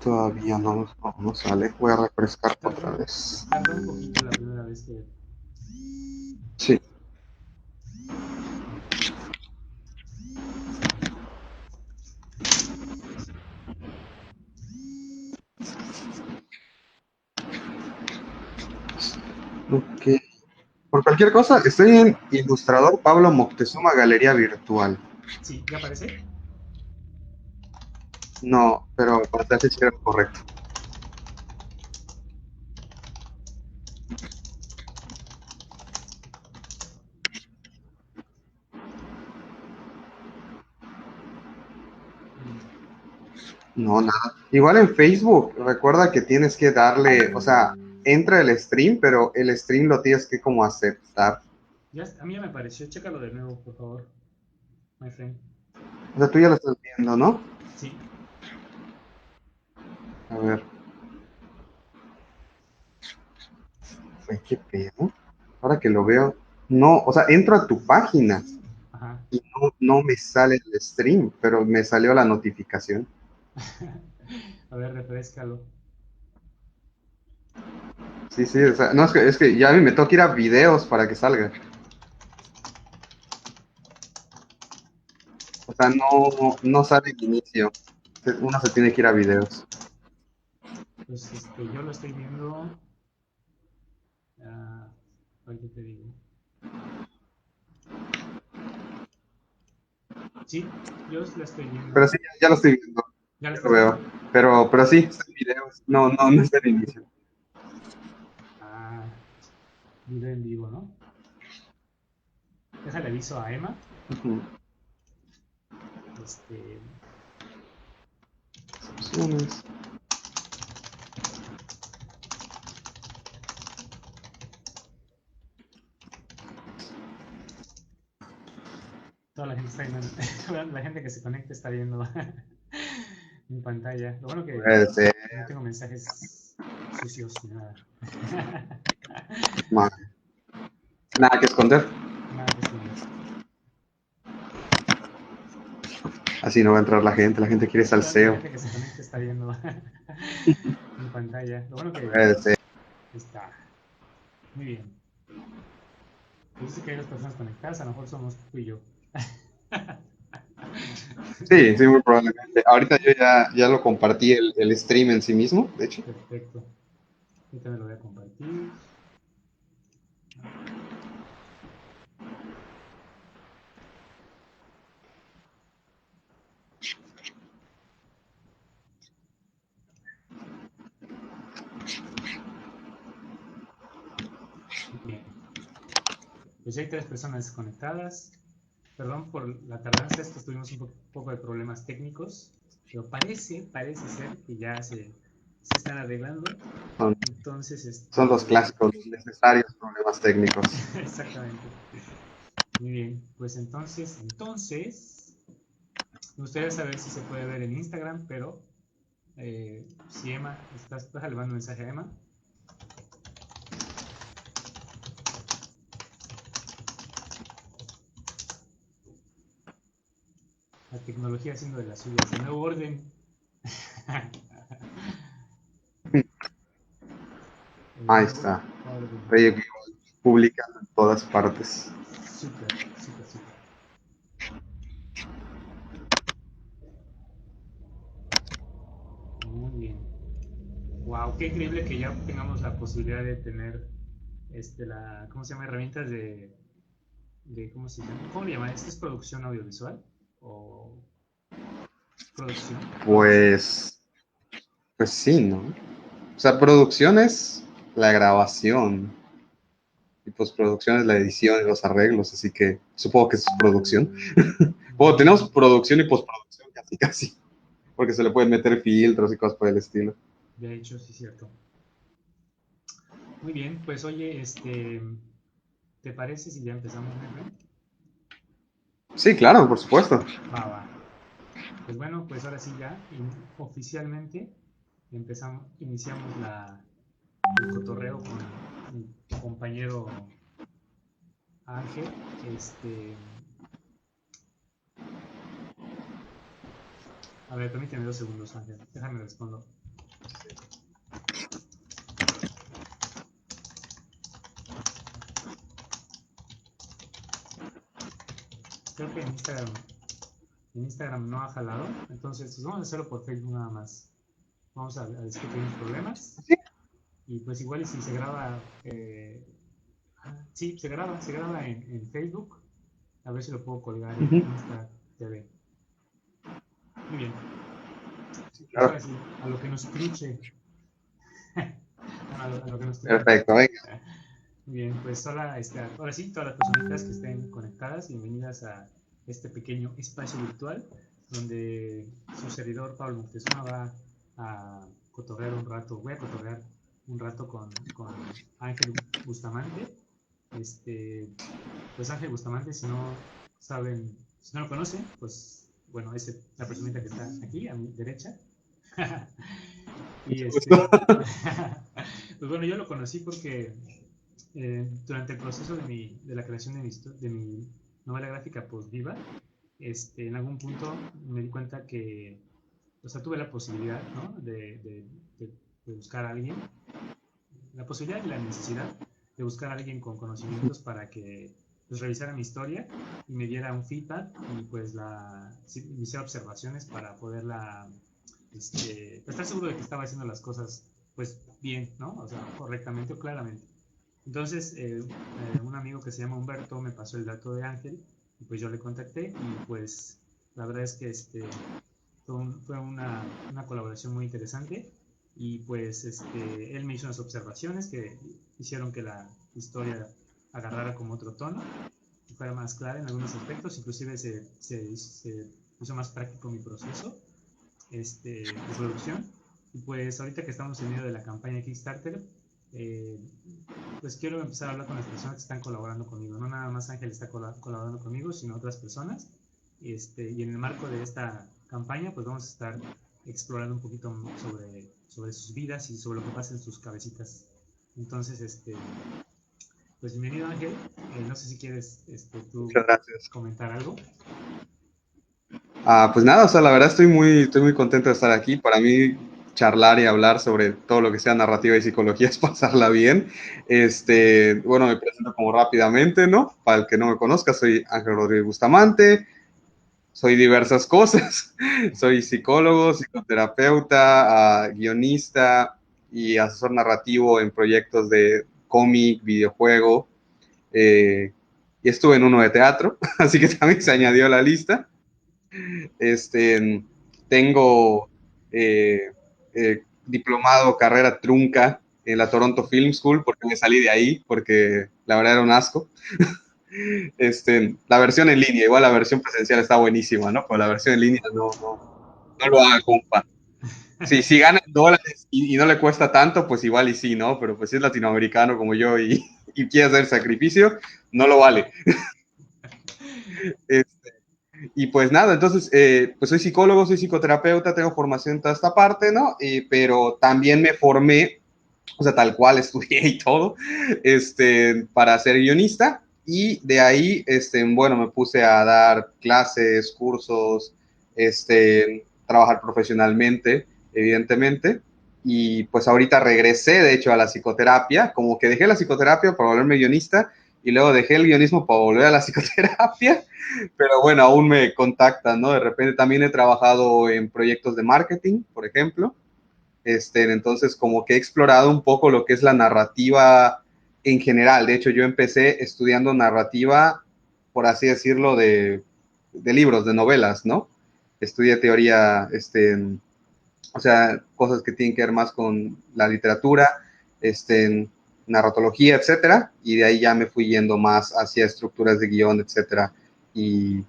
Todavía no sale. Voy a refrescar otra Tardó, vez. tardó un poquito la primera vez que... Sí. Ok. Por cualquier cosa, estoy en Ilustrador Pablo Moctezuma Galería Virtual. Sí, ¿ya aparece? No, pero para ser sincero, correcto. No, nada. Igual en Facebook, recuerda que tienes que darle, o sea, entra el stream, pero el stream lo tienes que como aceptar. Ya, a mí ya me apareció. Chécalo de nuevo, por favor, my friend. O sea, tú ya lo estás viendo, ¿no? Sí. A ver, ay, qué pedo. Ahora que lo veo, no, o sea, entro a tu página Ajá. y no me sale el stream, pero me salió la notificación. A ver, refrescalo. Sí, sí, o sea, no, es que ya a mí me toca ir a videos para que salga. O sea, no sale el inicio. Uno se tiene que ir a videos. Pues yo lo estoy viendo. ah, Ahorita te digo. Sí, yo la estoy Pero viendo. sí, ya lo estoy viendo, ¿Ya la ya lo estás veo. viendo? Pero sí, está en videos. No está el inicio. Ah, video en vivo, ¿no? Déjale aviso a Emma. Ujú. Este, Opciones. Toda la gente está viendo, la gente que se conecta está viendo mi pantalla. Lo bueno que Puede ser. no tengo mensajes sucios ni nada. Ma- Nada que esconder. Nada que esconder. Así no va a entrar la gente. La gente quiere La salseo. gente que se conecta está viendo mi pantalla. Lo bueno que Puede ser. está muy bien. Pues dice que hay dos personas conectadas, a lo mejor somos tú y yo. Sí, sí, muy probablemente. Ahorita yo ya lo compartí el stream en sí mismo, de hecho. Perfecto. Ahorita me lo voy a compartir. Bien. Pues ya hay tres personas conectadas. Perdón por la tardanza, estos tuvimos un poco de problemas técnicos, pero parece ser que ya se están arreglando. Son, Entonces, son los clásicos, los necesarios problemas técnicos. exactamente. Muy bien, pues me gustaría saber si se puede ver en Instagram, pero si Emma, estás elevando un mensaje a Emma. La tecnología haciendo de las suyas, el nuevo orden. El Ahí nuevo está. orden. Oye, publican en todas partes. Súper, súper, súper. Muy bien. Wow, qué increíble que ya tengamos la posibilidad de tener ¿cómo se llama? Herramientas ¿cómo se llama? ¿Cómo le llaman? ¿Esto es producción audiovisual? ¿O producción? ¿Producción? Pues, pues sí, ¿no? O sea, producción es la grabación y postproducción es la edición y los arreglos, así que supongo que eso es producción. Bueno, tenemos Mm, producción y postproducción casi, casi, porque se le pueden meter filtros y cosas por el estilo. de hecho, sí es cierto. Muy bien, pues oye, ¿te parece si ya empezamos, my friend? Sí, claro, por supuesto. Va, va. Pues bueno, pues ahora sí ya, oficialmente iniciamos el cotorreo con mi compañero Ángel. A ver, permíteme 2 segundos, Ángel. Déjame respondo. creo que en Instagram no ha jalado, entonces pues vamos a hacerlo por Facebook nada más. Vamos a decir que tenemos problemas y pues igual y si se graba, sí, se graba en Facebook, a ver si lo puedo colgar en Insta TV. Muy bien. Sí, Pues claro. ahora sí, a lo que nos cruce. a lo que nos toque. Perfecto, venga. Muy bien, pues hola, ahora sí, todas las personitas que estén conectadas, bienvenidas a este pequeño espacio virtual donde su servidor Pablo Moctezuma va a cotorrear un rato, voy a cotorrear un rato con Ángel Bustamante. Pues Ángel Bustamante, si no saben, si no lo conocen, pues bueno, es la personita que está aquí a mi derecha. y pues bueno, yo lo conocí porque durante el proceso de la creación de mi novela gráfica Postviva, en algún punto me di cuenta que, o sea, tuve la posibilidad, ¿no? De buscar a alguien, la posibilidad y la necesidad de buscar a alguien con conocimientos para que pues, revisara mi historia y me diera un feedback y pues me hiciera observaciones para poderla, estar seguro de que estaba haciendo las cosas pues bien, ¿no? O sea, correctamente o claramente. Entonces, un amigo que se llama Humberto me pasó el dato de Ángel y pues yo le contacté y pues la verdad es que fue una colaboración muy interesante y pues él me hizo unas observaciones que hicieron que la historia agarrara como otro tono y fuera más clara en algunos aspectos, inclusive se hizo más práctico mi proceso de producción. Y pues ahorita que estamos en medio de la campaña Kickstarter, eh, pues quiero empezar a hablar con las personas que están colaborando conmigo. No nada más Ángel está colaborando conmigo, sino otras personas. Y en el marco de esta campaña, pues vamos a estar explorando un poquito sobre sus vidas y sobre lo que pasa en sus cabecitas. Entonces, pues bienvenido Ángel. No sé si quieres tú Muchas gracias. comentar algo. Pues nada, o sea, la verdad estoy muy contento de estar aquí. Para mí, charlar y hablar sobre todo lo que sea narrativa y psicología es pasarla bien. Bueno, me presento como rápidamente, ¿no? Para el que no me conozca, soy Ángel Rodríguez Bustamante, soy diversas cosas. Soy psicólogo, psicoterapeuta, guionista y asesor narrativo en proyectos de cómic, videojuego. Y estuve en uno de teatro, así que también se añadió a la lista. Tengo diplomado, carrera trunca en la Toronto Film School porque me salí de ahí, porque la verdad era un asco. La versión en línea, igual la versión presencial está buenísima, ¿no? Pero la versión en línea no lo haga, compa. Si gana dólares y no le cuesta tanto, pues igual y sí, ¿no? Pero pues si es latinoamericano como yo y quiere hacer sacrificio, no lo vale. Y pues nada, entonces, pues soy psicólogo, soy psicoterapeuta, tengo formación en toda esta parte, ¿no? Pero también me formé, o sea, tal cual estudié y todo, para ser guionista. Y de ahí, bueno, me puse a dar clases, cursos, trabajar profesionalmente, evidentemente. Y pues ahorita regresé, de hecho, a la psicoterapia, como que dejé la psicoterapia para volverme guionista y luego dejé el guionismo para volver a la psicoterapia, pero bueno, aún me contactan, ¿no? De repente también he trabajado en proyectos de marketing, por ejemplo. Entonces, como que he explorado un poco lo que es la narrativa en general. De hecho, yo empecé estudiando narrativa, por así decirlo, de libros, de novelas, ¿no? Estudié teoría, o sea, cosas que tienen que ver más con la literatura, narratología, etcétera, y de ahí ya me fui yendo más hacia estructuras de guión, etcétera. Y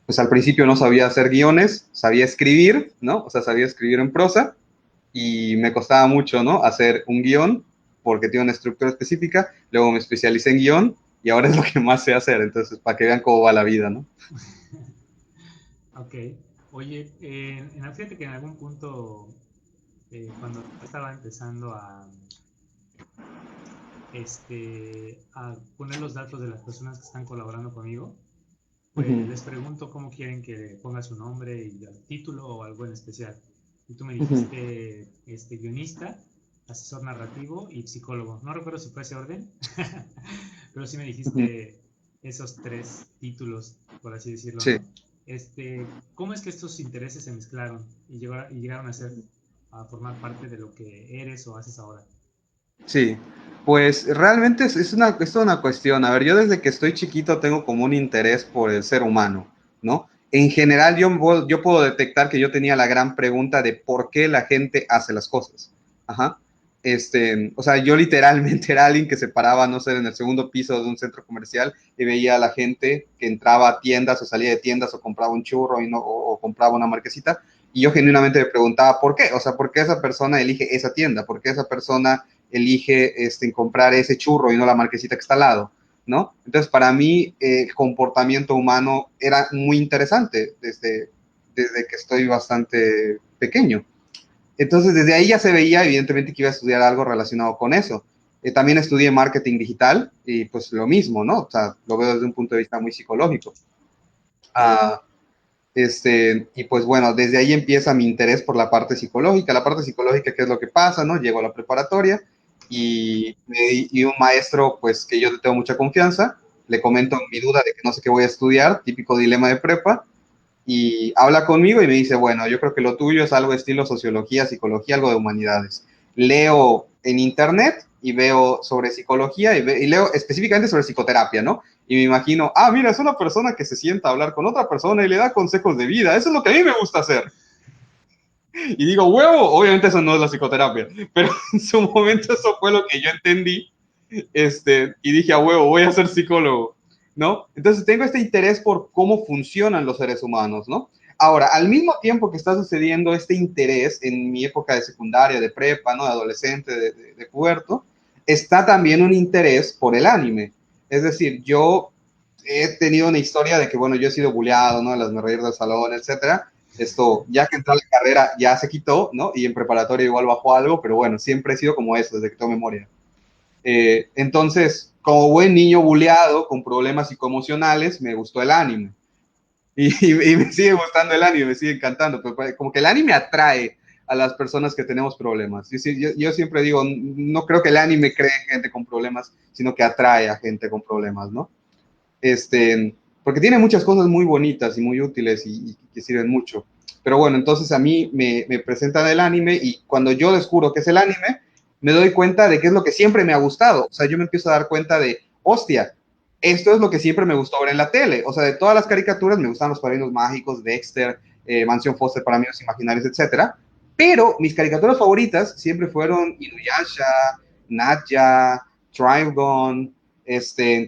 pues al principio no sabía hacer guiones, sabía escribir, ¿no? O sea, sabía escribir en prosa, y me costaba mucho, ¿no? Hacer un guión porque tiene una estructura específica, luego me especialicé en guión y ahora es lo que más sé hacer, entonces para que vean cómo va la vida, ¿no? Ok. Oye, fíjate que en algún punto, cuando estaba empezando a poner los datos de las personas que están colaborando conmigo, pues les pregunto cómo quieren que ponga su nombre y el título o algo en especial. Y tú me dijiste guionista, asesor narrativo y psicólogo. No recuerdo si fue ese orden, pero sí me dijiste esos tres títulos. por así decirlo, Sí, ¿no? ¿Cómo es que estos intereses se mezclaron y llegaron a formar parte de lo que eres o haces ahora? sí. Pues realmente es toda una cuestión. A ver, yo desde que estoy chiquito tengo como un interés por el ser humano, ¿no? En general, yo puedo detectar que yo tenía la gran pregunta de por qué la gente hace las cosas. Ajá. O sea, yo literalmente era alguien que se paraba, no sé, en el segundo piso de un centro comercial y veía a la gente que entraba a tiendas o salía de tiendas o compraba un churro y no, o compraba una marquesita. Y yo genuinamente me preguntaba por qué. O sea, ¿por qué esa persona elige esa tienda? ¿Por qué esa persona elige comprar ese churro y no la marquesita que está al lado? ¿No? Entonces, para mí, el comportamiento humano era muy interesante desde que estoy bastante pequeño. Entonces, desde ahí ya se veía, evidentemente, que iba a estudiar algo relacionado con eso. También estudié marketing digital y pues lo mismo, ¿no? O sea, lo veo desde un punto de vista muy psicológico. Uh, y pues bueno, desde ahí empieza mi interés por la parte psicológica. La parte psicológica, ¿qué es lo que pasa? ¿No? Llego a la preparatoria y un maestro, pues que yo le tengo mucha confianza, le comento mi duda de que no sé qué voy a estudiar, típico dilema de prepa, y habla conmigo y me dice, bueno, yo creo que lo tuyo es algo de estilo sociología, psicología, algo de humanidades. Leo en internet y veo sobre psicología y leo específicamente sobre psicoterapia, ¿no? Y me imagino, mira, es una persona que se sienta a hablar con otra persona y le da consejos de vida. Eso es lo que a mí me gusta hacer. Y digo, huevo, obviamente eso no es la psicoterapia, pero en su momento eso fue lo que yo entendí, y dije, a huevo, voy a ser psicólogo, ¿no? Entonces tengo este interés por cómo funcionan los seres humanos, ¿no? Ahora, al mismo tiempo que está sucediendo este interés en mi época de secundaria, de prepa, ¿no? De adolescente, de puberto, está también un interés por el anime. Es decir, yo he tenido una historia de que, bueno, yo he sido bulleado, ¿no? En las reír del salón, etcétera. Esto, ya que entré a la carrera, ya se quitó, ¿no? Y en preparatoria igual bajó algo, pero bueno, siempre he sido como eso, desde que tengo memoria. Entonces, como buen niño buleado con problemas psicoemocionales, me gustó el anime. Y me sigue gustando el anime, me sigue encantando. Pero como que el anime atrae a las personas que tenemos problemas. Yo siempre digo, no creo que el anime cree gente con problemas, sino que atrae a gente con problemas, ¿no? Porque tiene muchas cosas muy bonitas y muy útiles y que sirven mucho. Pero bueno, entonces a mí me presentan el anime y cuando yo descubro que es el anime, me doy cuenta de que es lo que siempre me ha gustado. O sea, yo me empiezo a dar cuenta de, hostia, esto es lo que siempre me gustó ver en la tele. O sea, de todas las caricaturas me gustan los Padrinos Mágicos, Dexter, Mansión Foster para Amigos Imaginarios, etcétera. Pero mis caricaturas favoritas siempre fueron Inuyasha, Nadja, Trigon,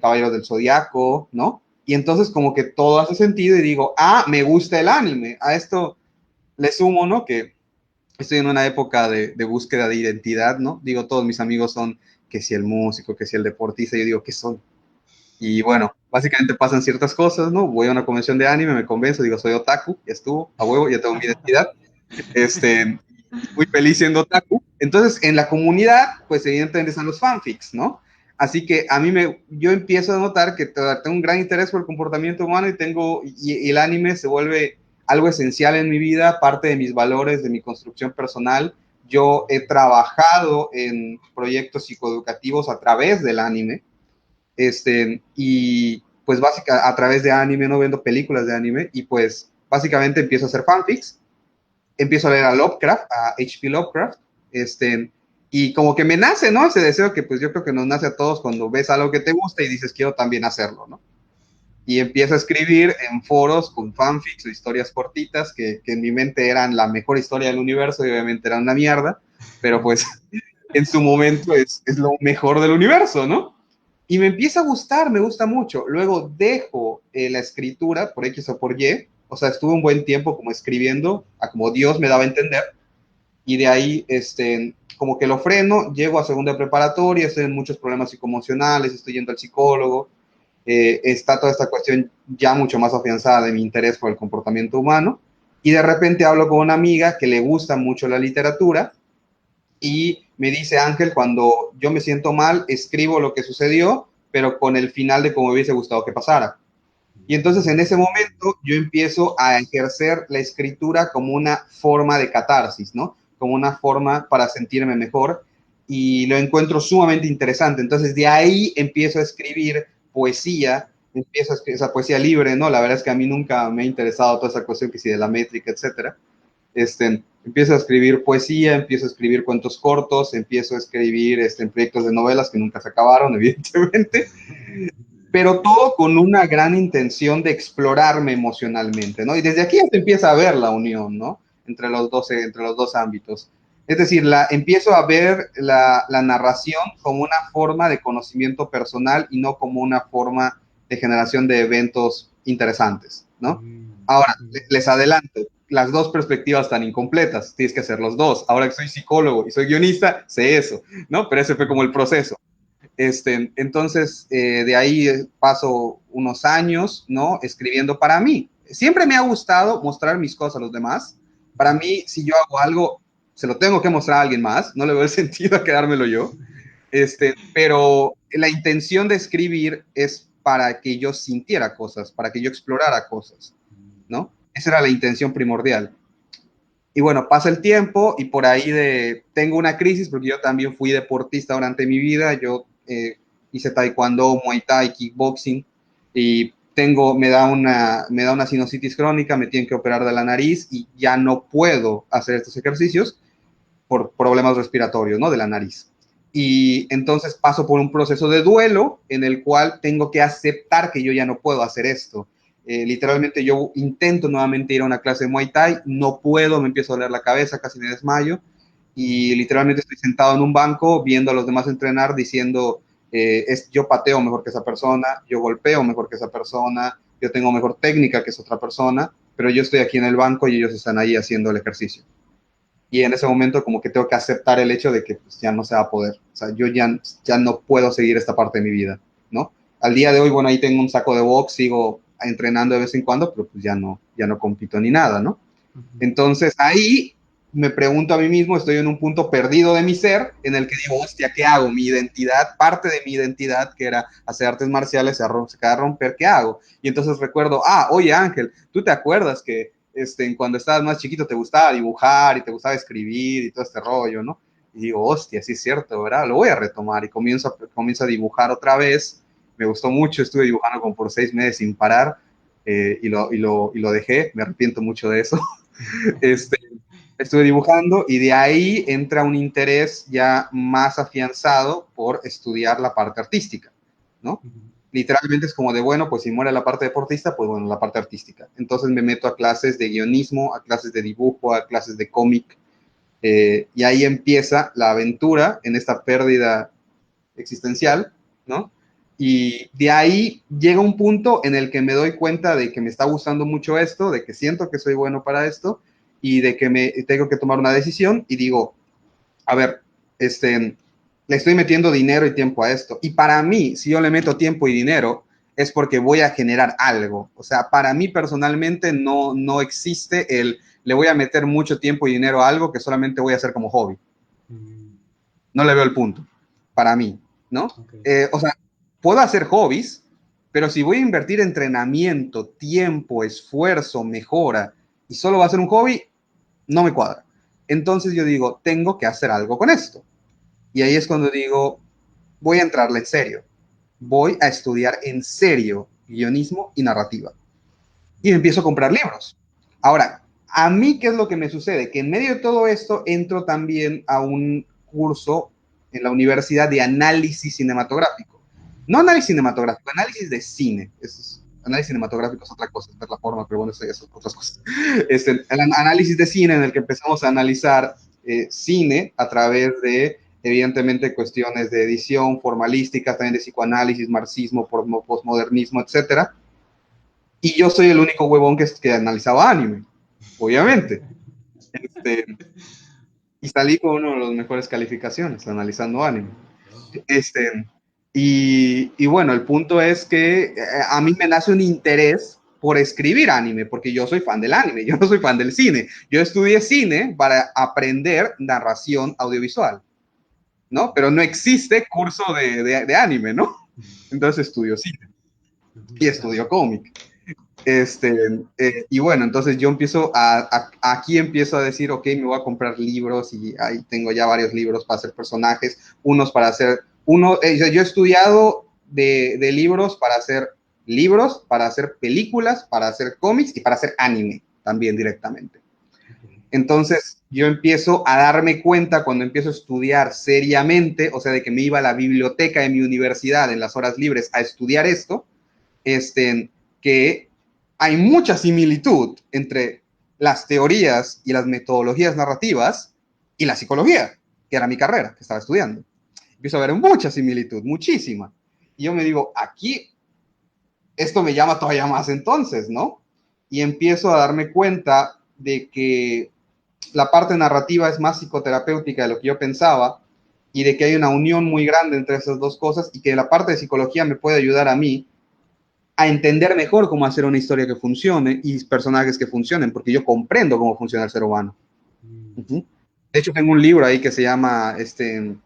Caballeros del Zodiaco, ¿no? Y entonces como que todo hace sentido y digo, me gusta el anime. A esto le sumo, ¿no? Que estoy en una época de búsqueda de identidad, ¿no? Digo, todos mis amigos son que si el músico, que si el deportista, yo digo, ¿qué son? Y bueno, básicamente pasan ciertas cosas, ¿no? Voy a una convención de anime, me convenzo, digo, soy otaku, ya estuvo, a huevo, ya tengo mi identidad. Muy feliz siendo otaku. Entonces, en la comunidad, pues evidentemente están los fanfics, ¿no? Así que yo empiezo a notar que tengo un gran interés por el comportamiento humano y el anime se vuelve algo esencial en mi vida, parte de mis valores, de mi construcción personal. Yo he trabajado en proyectos psicoeducativos a través del anime, y pues básicamente a través de anime, no viendo películas de anime, y pues básicamente empiezo a hacer fanfics, empiezo a leer a Lovecraft, a H.P. Lovecraft, y como que me nace, ¿no? Ese deseo que pues yo creo que nos nace a todos cuando ves algo que te gusta y dices, quiero también hacerlo, ¿no? Y empiezo a escribir en foros con fanfics o historias cortitas que en mi mente eran la mejor historia del universo y obviamente eran una mierda, pero pues en su momento es lo mejor del universo, ¿no? Y me empieza a gustar, me gusta mucho. Luego dejo la escritura por X o por Y, o sea, estuve un buen tiempo como escribiendo a como Dios me daba a entender, y de ahí, como que lo freno, llego a segunda preparatoria, estoy en muchos problemas psicoemocionales, estoy yendo al psicólogo, está toda esta cuestión ya mucho más afianzada de mi interés por el comportamiento humano, y de repente hablo con una amiga que le gusta mucho la literatura, y me dice, Ángel, cuando yo me siento mal, escribo lo que sucedió, pero con el final de cómo me hubiese gustado que pasara. Y entonces en ese momento yo empiezo a ejercer la escritura como una forma de catarsis, ¿no? Como una forma para sentirme mejor, y lo encuentro sumamente interesante. Entonces de ahí empiezo a escribir poesía empiezo a escribir esa poesía libre, ¿no? La verdad es que a mí nunca me ha interesado toda esa cuestión que sí de la métrica, etcétera. Empiezo a escribir poesía, empiezo a escribir cuentos cortos, empiezo a escribir en proyectos de novelas que nunca se acabaron, evidentemente, pero todo con una gran intención de explorarme emocionalmente, ¿no? Y desde aquí ya se empieza a ver la unión, ¿no? Entre los dos ámbitos. Es decir, empiezo a ver la narración como una forma de conocimiento personal y no como una forma de generación de eventos interesantes, ¿no? Ahora, les adelanto, las dos perspectivas están incompletas, tienes que hacer los dos. Ahora que soy psicólogo y soy guionista, sé eso, ¿no? Pero ese fue como el proceso. Entonces, de ahí paso unos años, ¿no? Escribiendo para mí. Siempre me ha gustado mostrar mis cosas a los demás. Para mí, si yo hago algo, se lo tengo que mostrar a alguien más. No le veo el sentido a quedármelo yo. Pero la intención de escribir es para que yo sintiera cosas, para que yo explorara cosas, ¿no? Esa era la intención primordial. Y bueno, pasa el tiempo y por ahí tengo una crisis porque yo también fui deportista durante mi vida. Yo hice taekwondo, muay thai, kickboxing y me da una sinusitis crónica, me tienen que operar de la nariz y ya no puedo hacer estos ejercicios por problemas respiratorios, ¿no? De la nariz. Y entonces paso por un proceso de duelo en el cual tengo que aceptar que yo ya no puedo hacer esto. Literalmente yo intento nuevamente ir a una clase de Muay Thai, no puedo, me empiezo a doler la cabeza, casi me desmayo, y literalmente estoy sentado en un banco viendo a los demás entrenar diciendo, yo pateo mejor que esa persona, yo golpeo mejor que esa persona, yo tengo mejor técnica que esa otra persona, pero yo estoy aquí en el banco y ellos están ahí haciendo el ejercicio. Y en ese momento como que tengo que aceptar el hecho de que pues, ya no se va a poder. O sea, yo ya no puedo seguir esta parte de mi vida, ¿no? Al día de hoy, bueno, ahí tengo un saco de box, sigo entrenando de vez en cuando, pero pues ya no compito ni nada, ¿no? Entonces ahí me pregunto a mí mismo, estoy en un punto perdido de mi ser, en el que digo, hostia, ¿qué hago? Mi identidad, parte de mi identidad, que era hacer artes marciales, se acaba de romper, ¿qué hago? Y entonces recuerdo, oye Ángel, ¿tú te acuerdas que cuando estabas más chiquito te gustaba dibujar y te gustaba escribir y todo este rollo, ¿no? Y digo, hostia, sí es cierto, ¿verdad? Lo voy a retomar y comienzo a dibujar otra vez. Me gustó mucho, estuve dibujando como por 6 meses sin parar y lo dejé, me arrepiento mucho de eso. este, Estuve dibujando y de ahí entra un interés ya más afianzado por estudiar la parte artística, ¿no? Literalmente es como de, bueno, pues si muere la parte deportista, pues bueno, la parte artística. Entonces me meto a clases de guionismo, a clases de dibujo, a clases de cómic, y ahí empieza la aventura en esta pérdida existencial, ¿no? Y de ahí llega un punto en el que me doy cuenta de que me está gustando mucho esto, de que siento que soy bueno para esto y de que me tengo que tomar una decisión y digo, a ver, le estoy metiendo dinero y tiempo a esto. Y para mí, si yo le meto tiempo y dinero, es porque voy a generar algo. O sea, para mí personalmente no existe le voy a meter mucho tiempo y dinero a algo que solamente voy a hacer como hobby. No le veo el punto, para mí, ¿no? Okay. O sea, puedo hacer hobbies, pero si voy a invertir entrenamiento, tiempo, esfuerzo, mejora, y solo va a ser un hobby, no me cuadra. Entonces yo digo, tengo que hacer algo con esto. Y ahí es cuando digo, voy a entrarle en serio. Voy a estudiar en serio guionismo y narrativa. Y empiezo a comprar libros. Ahora, a mí, ¿qué es lo que me sucede? Que en medio de todo esto entro también a un curso en la Universidad de Análisis Cinematográfico. No análisis cinematográfico, análisis de cine. Análisis cinematográfico es otra cosa, es ver la forma, pero bueno, eso ya son otras cosas. El análisis de cine en el que empezamos a analizar cine a través de, evidentemente, cuestiones de edición, formalísticas, también de psicoanálisis, marxismo, postmodernismo, etcétera. Y yo soy el único huevón que analizaba anime, obviamente. Y salí con una de las mejores calificaciones analizando anime. Y bueno, el punto es que a mí me nace un interés por escribir anime, porque yo soy fan del anime, yo no soy fan del cine. Yo estudié cine para aprender narración audiovisual, ¿no? Pero no existe curso de anime, ¿no? Entonces estudio cine y estudio cómic. Y bueno, entonces yo aquí empiezo a decir, ok, me voy a comprar libros y ahí tengo ya varios libros para hacer personajes, unos para hacer, yo he estudiado de libros para hacer libros, para hacer películas, para hacer cómics y para hacer anime también directamente. Entonces yo empiezo a darme cuenta cuando empiezo a estudiar seriamente, o sea, de que me iba a la biblioteca de mi universidad en las horas libres a estudiar esto, que hay mucha similitud entre las teorías y las metodologías narrativas y la psicología, que era mi carrera, que estaba estudiando. Empiezo a ver mucha similitud, muchísima. Y yo me digo, aquí esto me llama todavía más entonces, ¿no? Y empiezo a darme cuenta de que la parte narrativa es más psicoterapéutica de lo que yo pensaba y de que hay una unión muy grande entre esas dos cosas y que la parte de psicología me puede ayudar a mí a entender mejor cómo hacer una historia que funcione y personajes que funcionen, porque yo comprendo cómo funciona el ser humano. De hecho, tengo un libro ahí que se llama The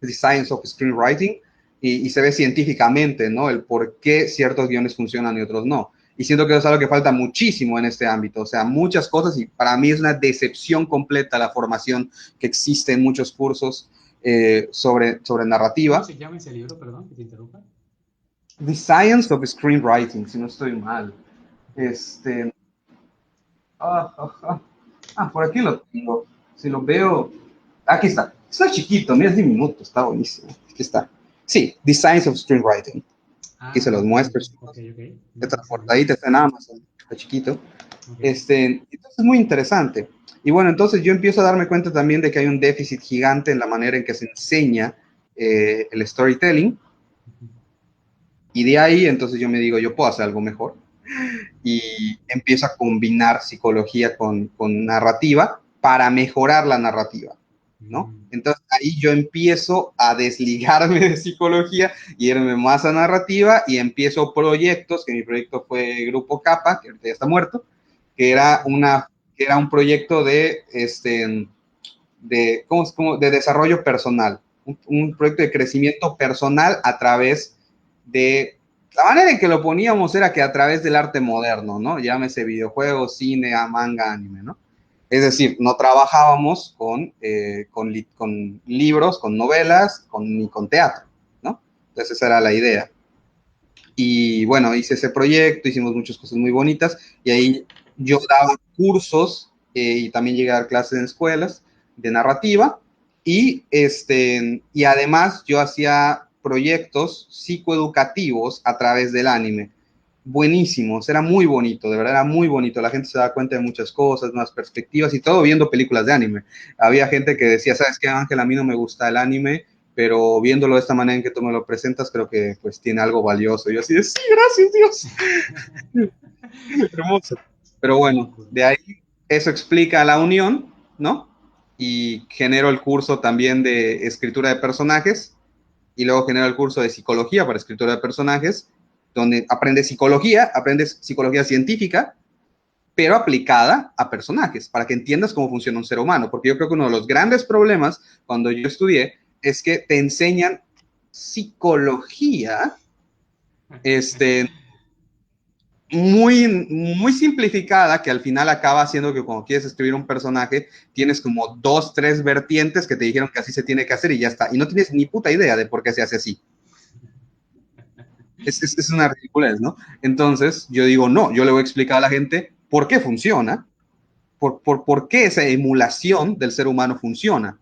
Science of Screenwriting y se ve científicamente, ¿no? El por qué ciertos guiones funcionan y otros no. Y siento que eso es algo que falta muchísimo en este ámbito, o sea, muchas cosas y para mí es una decepción completa la formación que existe en muchos cursos sobre narrativa. ¿Cómo se llama ese libro? Perdón, que te interrumpa. The Science of Screenwriting, si no estoy mal. Por aquí lo tengo. Si lo veo. Aquí está. Está chiquito, mira, es diminuto, está buenísimo. Aquí está. Sí, The Science of Screenwriting. Aquí se los Ok, muestro. ok. Esta Excelente. portadita está en Amazon, está chiquito. Okay. Entonces es muy interesante. Y bueno, entonces yo empiezo a darme cuenta también de que hay un déficit gigante en la manera en que se enseña el storytelling. Y de ahí, entonces yo me digo, yo puedo hacer algo mejor. Y empiezo a combinar psicología con narrativa para mejorar la narrativa, ¿no? Entonces ahí yo empiezo a desligarme de psicología y irme más a narrativa y empiezo proyectos, que mi proyecto fue Grupo Capa, que ahorita ya está muerto, que era, que era un proyecto de desarrollo personal, un proyecto de crecimiento personal a través de la manera en que lo poníamos era que a través del arte moderno, ¿no? Llámese videojuegos, cine, manga, anime, ¿no? Es decir, no trabajábamos con libros, con novelas, ni con teatro, ¿no? Entonces esa era la idea. Y bueno, hice ese proyecto, hicimos muchas cosas muy bonitas y ahí yo daba cursos y también llegué a dar clases en escuelas de narrativa y además yo hacía proyectos psicoeducativos a través del anime. Buenísimos, era muy bonito, de verdad era muy bonito. La gente se da cuenta de muchas cosas, nuevas perspectivas y todo viendo películas de anime. Había gente que decía, ¿sabes qué, Ángel? A mí no me gusta el anime, pero viéndolo de esta manera en que tú me lo presentas, creo que pues tiene algo valioso. Y yo así de, sí, gracias Dios. Hermoso. Pero bueno, de ahí eso explica la unión, ¿no? Y genero el curso también de escritura de personajes y luego genero el curso de psicología para escritura de personajes, donde aprendes psicología científica, pero aplicada a personajes, para que entiendas cómo funciona un ser humano. Porque yo creo que uno de los grandes problemas cuando yo estudié es que te enseñan psicología muy simplificada, que al final acaba haciendo que cuando quieres escribir un personaje, tienes como dos, tres vertientes que te dijeron que así se tiene que hacer y ya está. Y no tienes ni puta idea de por qué se hace así. Es una ridiculez, ¿no? Entonces yo digo, no, yo le voy a explicar a la gente por qué funciona, por qué esa emulación del ser humano funciona.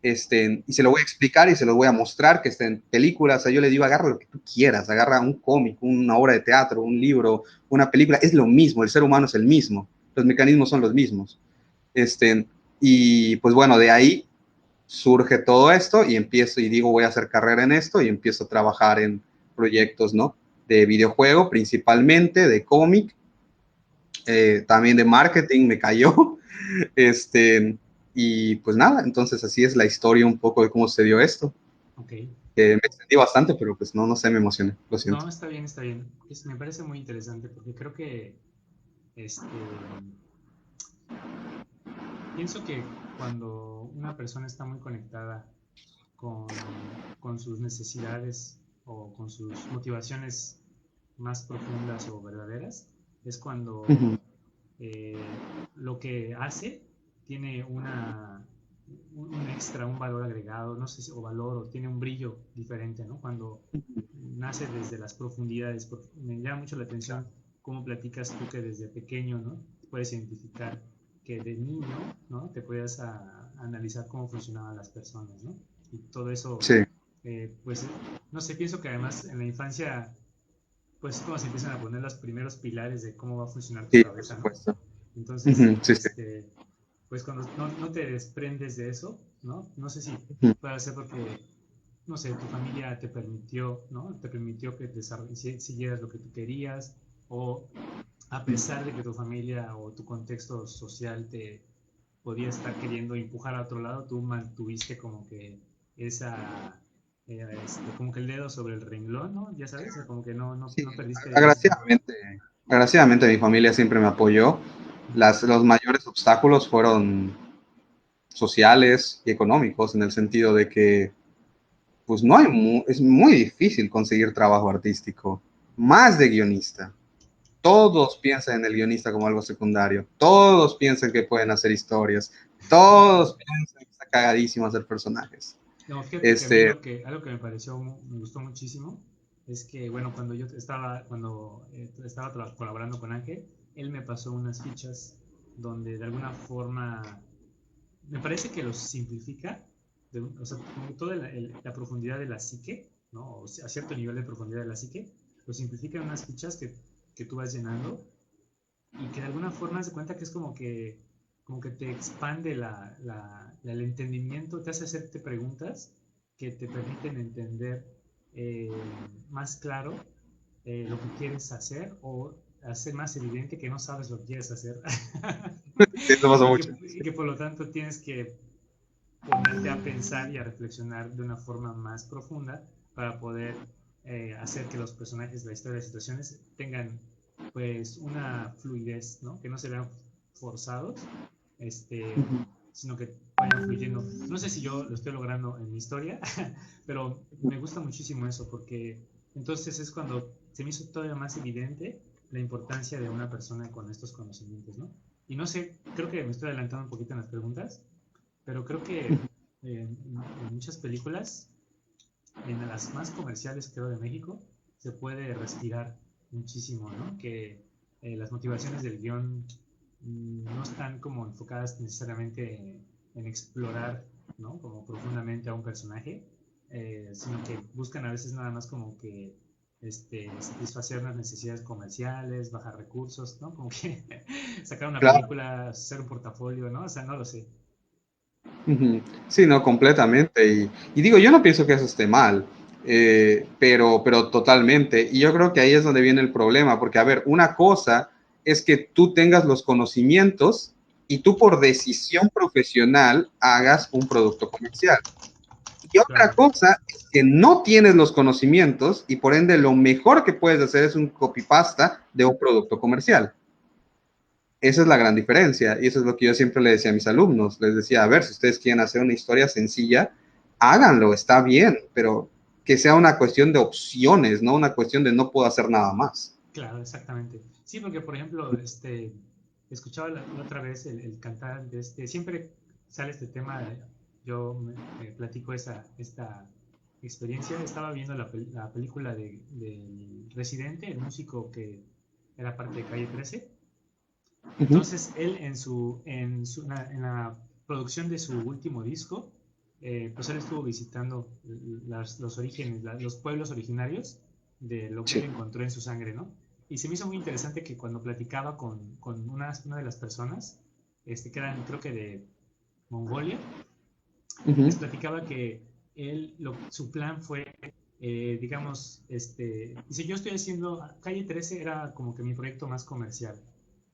Y se lo voy a explicar y se lo voy a mostrar que está en películas. O sea, yo le digo, agarra lo que tú quieras, agarra un cómic, una obra de teatro, un libro, una película, es lo mismo, el ser humano es el mismo, los mecanismos son los mismos. Y pues bueno, de ahí surge todo esto y empiezo y digo, voy a hacer carrera en esto y empiezo a trabajar en proyectos, ¿no? De videojuego principalmente, de cómic, también de marketing me cayó. Y pues nada, entonces así es la historia un poco de cómo se dio esto. Ok. Me extendí bastante, pero pues no sé, me emocioné, lo siento. No, está bien, está bien. Me parece muy interesante porque creo que este, pienso que cuando una persona está muy conectada con sus necesidades o con sus motivaciones más profundas o verdaderas, es cuando Ujú. lo que hace tiene un extra, un valor agregado, no sé si, o valor, o tiene un brillo diferente, ¿no? Cuando nace desde las profundidades, porque me llama mucho la atención cómo platicas tú que desde pequeño, ¿no? Puedes identificar que de niño, ¿no? Te puedas analizar cómo funcionaban las personas, ¿no? Y todo eso, Sí, pues, no sé, pienso que además en la infancia, pues es como se empiezan a poner los primeros pilares de cómo va a funcionar tu sí, por cabeza, ¿no? supuesto. Entonces, Ujú, sí, sí. pues cuando no te desprendes de eso, ¿no? No sé si Ujú, puede ser porque, no sé, tu familia te permitió, ¿no? Te permitió que siguieras lo que tú querías, o a pesar de que tu familia o tu contexto social te podía estar queriendo empujar a otro lado, tú mantuviste como que esa, como que el dedo sobre el renglón, ¿no? Ya sabes, o sea, como que sí, no perdiste de vista. agraciadamente, agraciadamente mi familia siempre me apoyó. Los mayores obstáculos fueron sociales y económicos, en el sentido de que pues no hay es muy difícil conseguir trabajo artístico, más de guionista. Todos piensan en el guionista como algo secundario, todos piensan que pueden hacer historias, todos piensan que está cagadísimo hacer personajes. No, fíjate que a mí Este, algo que me pareció, me gustó muchísimo, es que, bueno, cuando estaba colaborando con Ángel, él me pasó unas fichas donde de alguna forma, me parece que los simplifica, o sea, como que toda la profundidad de la psique, ¿no? O sea, a cierto nivel de profundidad de la psique, lo simplifica en unas fichas que tú vas llenando y que de alguna forma se cuenta que es como que te expande el entendimiento, te hace hacerte preguntas que te permiten entender eh, más claro lo que quieres hacer o hacer más evidente que no sabes lo que quieres hacer eso pasa mucho. y que por lo tanto tienes que ponerte a pensar y a reflexionar de una forma más profunda para poder hacer que los personajes, la historia, las situaciones tengan pues una fluidez, ¿no? Que no se vean forzados, este, sino que vayan fluyendo. No sé si yo lo estoy logrando en mi historia, pero me gusta muchísimo eso porque entonces es cuando se me hizo todavía más evidente la importancia de una persona con estos conocimientos, ¿no? Y no sé, creo que me estoy adelantando un poquito en las preguntas, pero creo que en muchas películas, en las más comerciales creo de México, se puede respirar muchísimo, ¿no? Que las motivaciones del guión no están como enfocadas necesariamente en explorar, ¿no? Como profundamente a un personaje, sino que buscan a veces nada más como que satisfacer unas necesidades comerciales, bajar recursos, ¿no? Como que sacar una Claro. película, hacer un portafolio, ¿no? O sea, no lo sé. Ujú. Sí, no, completamente. Y digo, yo no pienso que eso esté mal, pero totalmente. Y yo creo que ahí es donde viene el problema, porque, a ver, una cosa es que tú tengas los conocimientos y tú por decisión profesional hagas un producto comercial. Y otra Claro, cosa es que no tienes los conocimientos y por ende lo mejor que puedes hacer es un copypasta de un producto comercial. Esa es la gran diferencia y eso es lo que yo siempre le decía a mis alumnos. Les decía, a ver, si ustedes quieren hacer una historia sencilla, háganlo, está bien, pero que sea una cuestión de opciones, no una cuestión de no puedo hacer nada más. claro, exactamente. Sí, porque por ejemplo, escuchaba la otra vez el cantar de siempre sale este tema, yo me platico esta experiencia, estaba viendo la película del Residente, el músico que era parte de Calle 13. Uh -huh. Entonces él en la producción de su último disco, pues él estuvo visitando los orígenes, los pueblos originarios de lo que él Sí. encontró en su sangre, ¿no? Y se me hizo muy interesante que cuando platicaba con una de las personas, que eran creo que de Mongolia, Uh -huh. les platicaba que su plan fue, digamos, dice, yo estoy haciendo, Calle 13 era como que mi proyecto más comercial,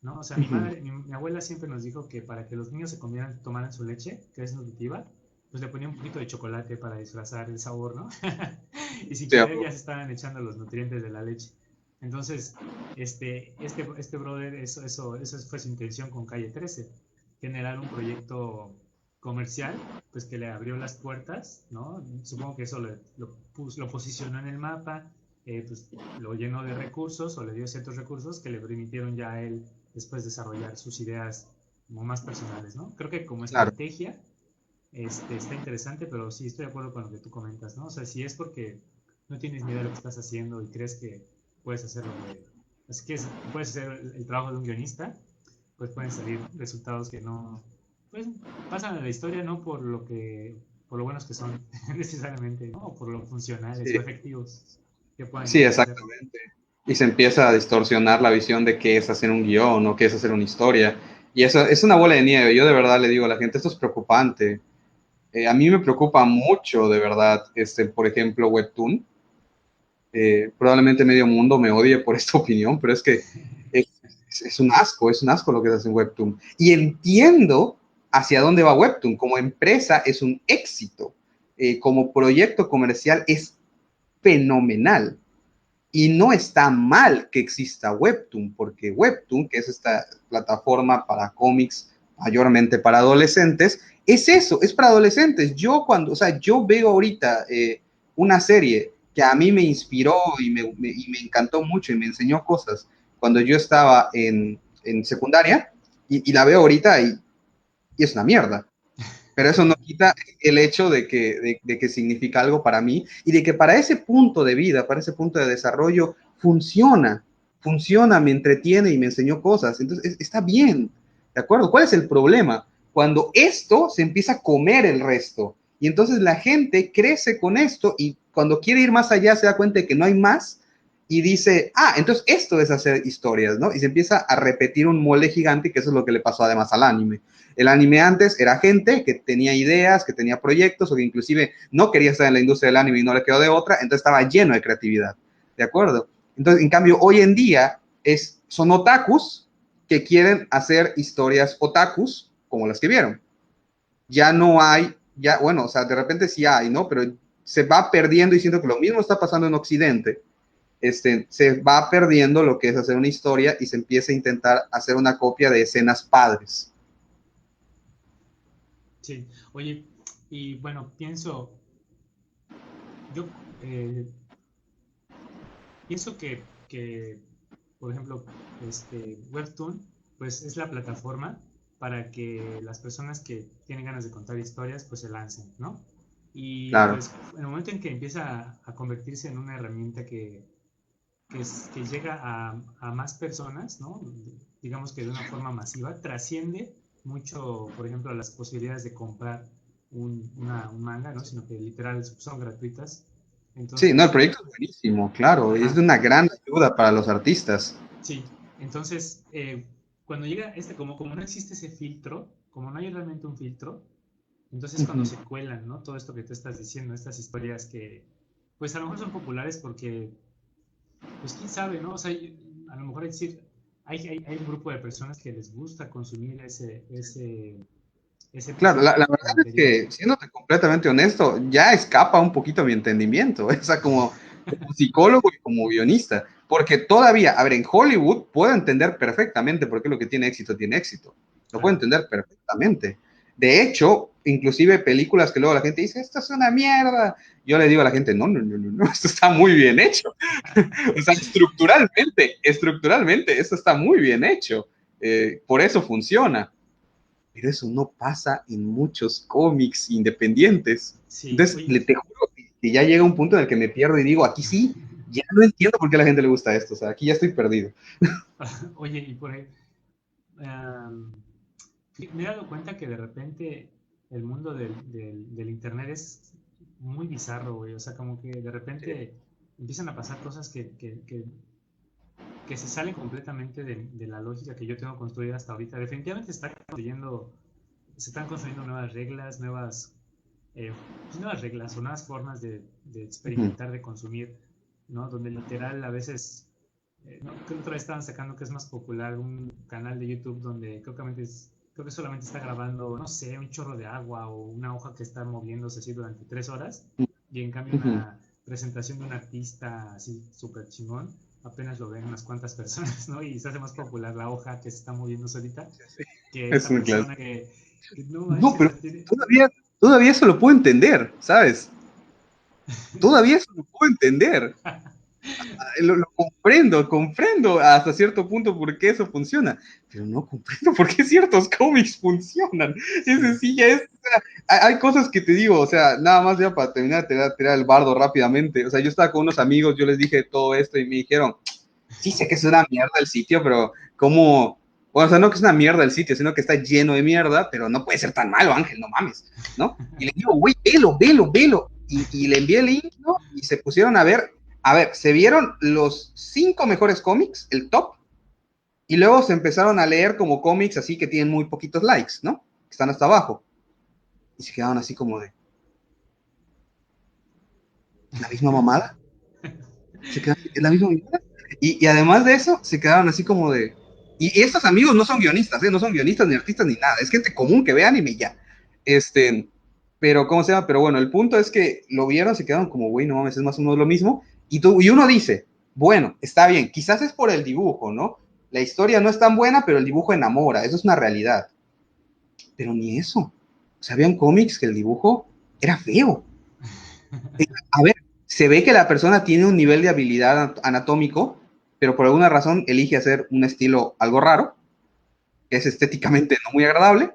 ¿no? O sea, Uh -huh. mi abuela siempre nos dijo que para que los niños tomaran su leche, que es nutritiva, pues le ponía un poquito de chocolate para disfrazar el sabor, ¿no? Y sin Sí, querer ya se estaban echando los nutrientes de la leche. Entonces, este brother, eso fue su intención con Calle 13, generar un proyecto comercial, pues que le abrió las puertas, ¿no? Supongo que eso lo posicionó en el mapa, pues lo llenó de recursos o le dio ciertos recursos que le permitieron ya a él después desarrollar sus ideas como más personales, ¿no? Creo que como claro. estrategia está interesante, pero sí estoy de acuerdo con lo que tú comentas, ¿no? O sea, si es porque no tienes ni idea de lo que estás haciendo y crees que puedes hacerlo así que puedes hacer el trabajo de un guionista, pues pueden salir resultados que no, pues pasan a la historia no por lo buenos que son necesariamente, ¿no? O por lo funcionales Sí, o efectivos que puedan sí, llegar a ser. exactamente. Y se empieza a distorsionar la visión de qué es hacer un guión o qué es hacer una historia. Y eso es una bola de nieve. Yo de verdad le digo a la gente, esto es preocupante. A mí me preocupa mucho, de verdad, por ejemplo, Webtoon. Probablemente medio mundo me odie por esta opinión, pero es que es, es un asco lo que se hace en Webtoon. Y entiendo hacia dónde va Webtoon. Como empresa es un éxito. Como proyecto comercial es fenomenal. Y no está mal que exista Webtoon, porque Webtoon, que es esta plataforma para cómics mayormente para adolescentes, es eso, es para adolescentes. Yo veo ahorita una serie que a mí me inspiró y me encantó mucho y me enseñó cosas cuando yo estaba en secundaria y la veo ahorita y es una mierda. Pero eso no quita el hecho de que significa algo para mí y de que para ese punto de vida, para ese punto de desarrollo, funciona, me entretiene y me enseñó cosas. Entonces, está bien, ¿de acuerdo? ¿Cuál es el problema? Cuando esto se empieza a comer el resto y entonces la gente crece con esto y cuando quiere ir más allá se da cuenta de que no hay más y dice, entonces esto es hacer historias, ¿no? Y se empieza a repetir un molde gigante, que eso es lo que le pasó además al anime. El anime antes era gente que tenía ideas, que tenía proyectos o que inclusive no quería estar en la industria del anime y no le quedó de otra, entonces estaba lleno de creatividad, ¿de acuerdo? Entonces, en cambio, hoy en día son otakus que quieren hacer historias otakus como las que vieron. Ya no hay, ya, bueno, o sea, de repente sí hay, ¿no? Pero se va perdiendo y siento que lo mismo está pasando en Occidente. Se va perdiendo lo que es hacer una historia y se empieza a intentar hacer una copia de escenas padres. Sí, oye, y bueno, yo pienso que, por ejemplo, Webtoon, pues es la plataforma para que las personas que tienen ganas de contar historias, pues se lancen, ¿no? Y Claro. pues en el momento en que empieza a convertirse en una herramienta que llega a más personas, ¿no? Digamos que de una forma masiva, trasciende mucho, por ejemplo, las posibilidades de comprar un manga, ¿no? Sino que literal son gratuitas. Sí, no, el Entonces, proyecto es buenísimo, claro, y es de ajá, una gran ayuda para los artistas. sí. Entonces, cuando llega como no existe ese filtro, como no hay realmente un filtro, entonces cuando Ujú. se cuelan, ¿no? Todo esto que tú estás diciendo, estas historias que, pues a lo mejor son populares porque pues quién sabe, ¿no? O sea, a lo mejor decir, hay un grupo de personas que les gusta consumir ese Claro, tipo la verdad es material. que, siéndote completamente honesto, ya escapa un poquito mi entendimiento, o sea, como psicólogo y como guionista, porque todavía, a ver, en Hollywood puedo entender perfectamente por qué lo que tiene éxito, lo puedo Claro. entender perfectamente. De hecho, inclusive películas que luego la gente dice, esto es una mierda, yo le digo a la gente, no, no, no, no, no, esto está muy bien hecho. O sea, estructuralmente, esto está muy bien hecho. Por eso funciona. Pero eso no pasa en muchos cómics independientes. Sí, Entonces, oye, te juro que ya llega un punto en el que me pierdo y digo, aquí sí, ya no entiendo por qué a la gente le gusta esto. O sea, aquí ya estoy perdido. oye, y por ahí, um, me he dado cuenta que de repente el mundo del internet es muy bizarro, güey. O sea, como que de repente empiezan a pasar cosas que se salen completamente de la lógica que yo tengo construida hasta ahorita. Definitivamente se están construyendo nuevas reglas, eh, nuevas reglas o nuevas formas de Ujú, experimentar, de consumir, ¿no? Donde literal a veces, no, creo que otra vez estaban sacando que es más popular un canal de YouTube donde creo que solamente está grabando, no sé, un chorro de agua o una hoja que está moviéndose así durante 3 horas y en cambio ujú. una presentación de un artista así súper chingón apenas lo ven unas cuantas personas, ¿no? Y se hace más popular la hoja que se está moviendo solita que Es esta un persona clásico. que no No, manches, pero tiene... todavía eso lo puedo entender, ¿sabes? Todavía eso lo puedo entender. Lo comprendo hasta cierto punto por qué eso funciona, pero no comprendo por qué ciertos cómics funcionan. Es Sí. decir, ya es, o sea, hay cosas que te digo, o sea, nada más ya para terminar, tirar el bardo rápidamente. O sea, yo estaba con unos amigos, yo les dije todo esto y me dijeron, sí sé que es una mierda el sitio, pero ¿cómo? Bueno, o sea, no que es una mierda el sitio, sino que está lleno de mierda, pero no puede ser tan malo, Ángel, no mames, ¿no? Y le digo, güey, velo. Y le envié el link, ¿no? Y se pusieron a ver, se vieron los 5 mejores cómics, el top, y luego se empezaron a leer como cómics así que tienen muy poquitos likes, ¿no? Que están hasta abajo. Y se quedaron así como de, ¿la misma mamada? Se quedaron, ¿es la misma mamada? Y además de eso, se quedaron así como de, y estos amigos no son guionistas, ¿eh? No son guionistas ni artistas ni nada, es gente común que ve anime y ya. Este, pero, ¿cómo se llama? Pero bueno, el punto es que lo vieron, se quedaron como, güey, no mames, es más o menos lo mismo. Y uno dice, bueno, está bien, quizás es por el dibujo, ¿no? La historia no es tan buena, pero el dibujo enamora, eso es una realidad. Pero ni eso. O sea, habían cómics que el dibujo era feo. A ver, se ve que la persona tiene un nivel de habilidad anatómico, pero por alguna razón elige hacer un estilo algo raro, que es estéticamente no muy agradable.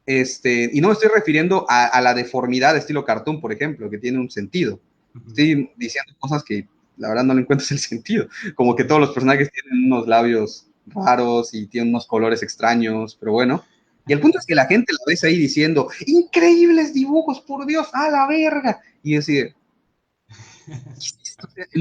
Y no me estoy refiriendo a la deformidad de estilo cartoon, por ejemplo, que tiene un sentido. Ujú. Estoy diciendo cosas que la verdad no le encuentras el sentido. Como que Sí. todos los personajes tienen unos labios raros y tienen unos colores extraños, pero bueno. Y el punto es que la gente la ves ahí diciendo, increíbles dibujos, por Dios, a la verga. Y decir,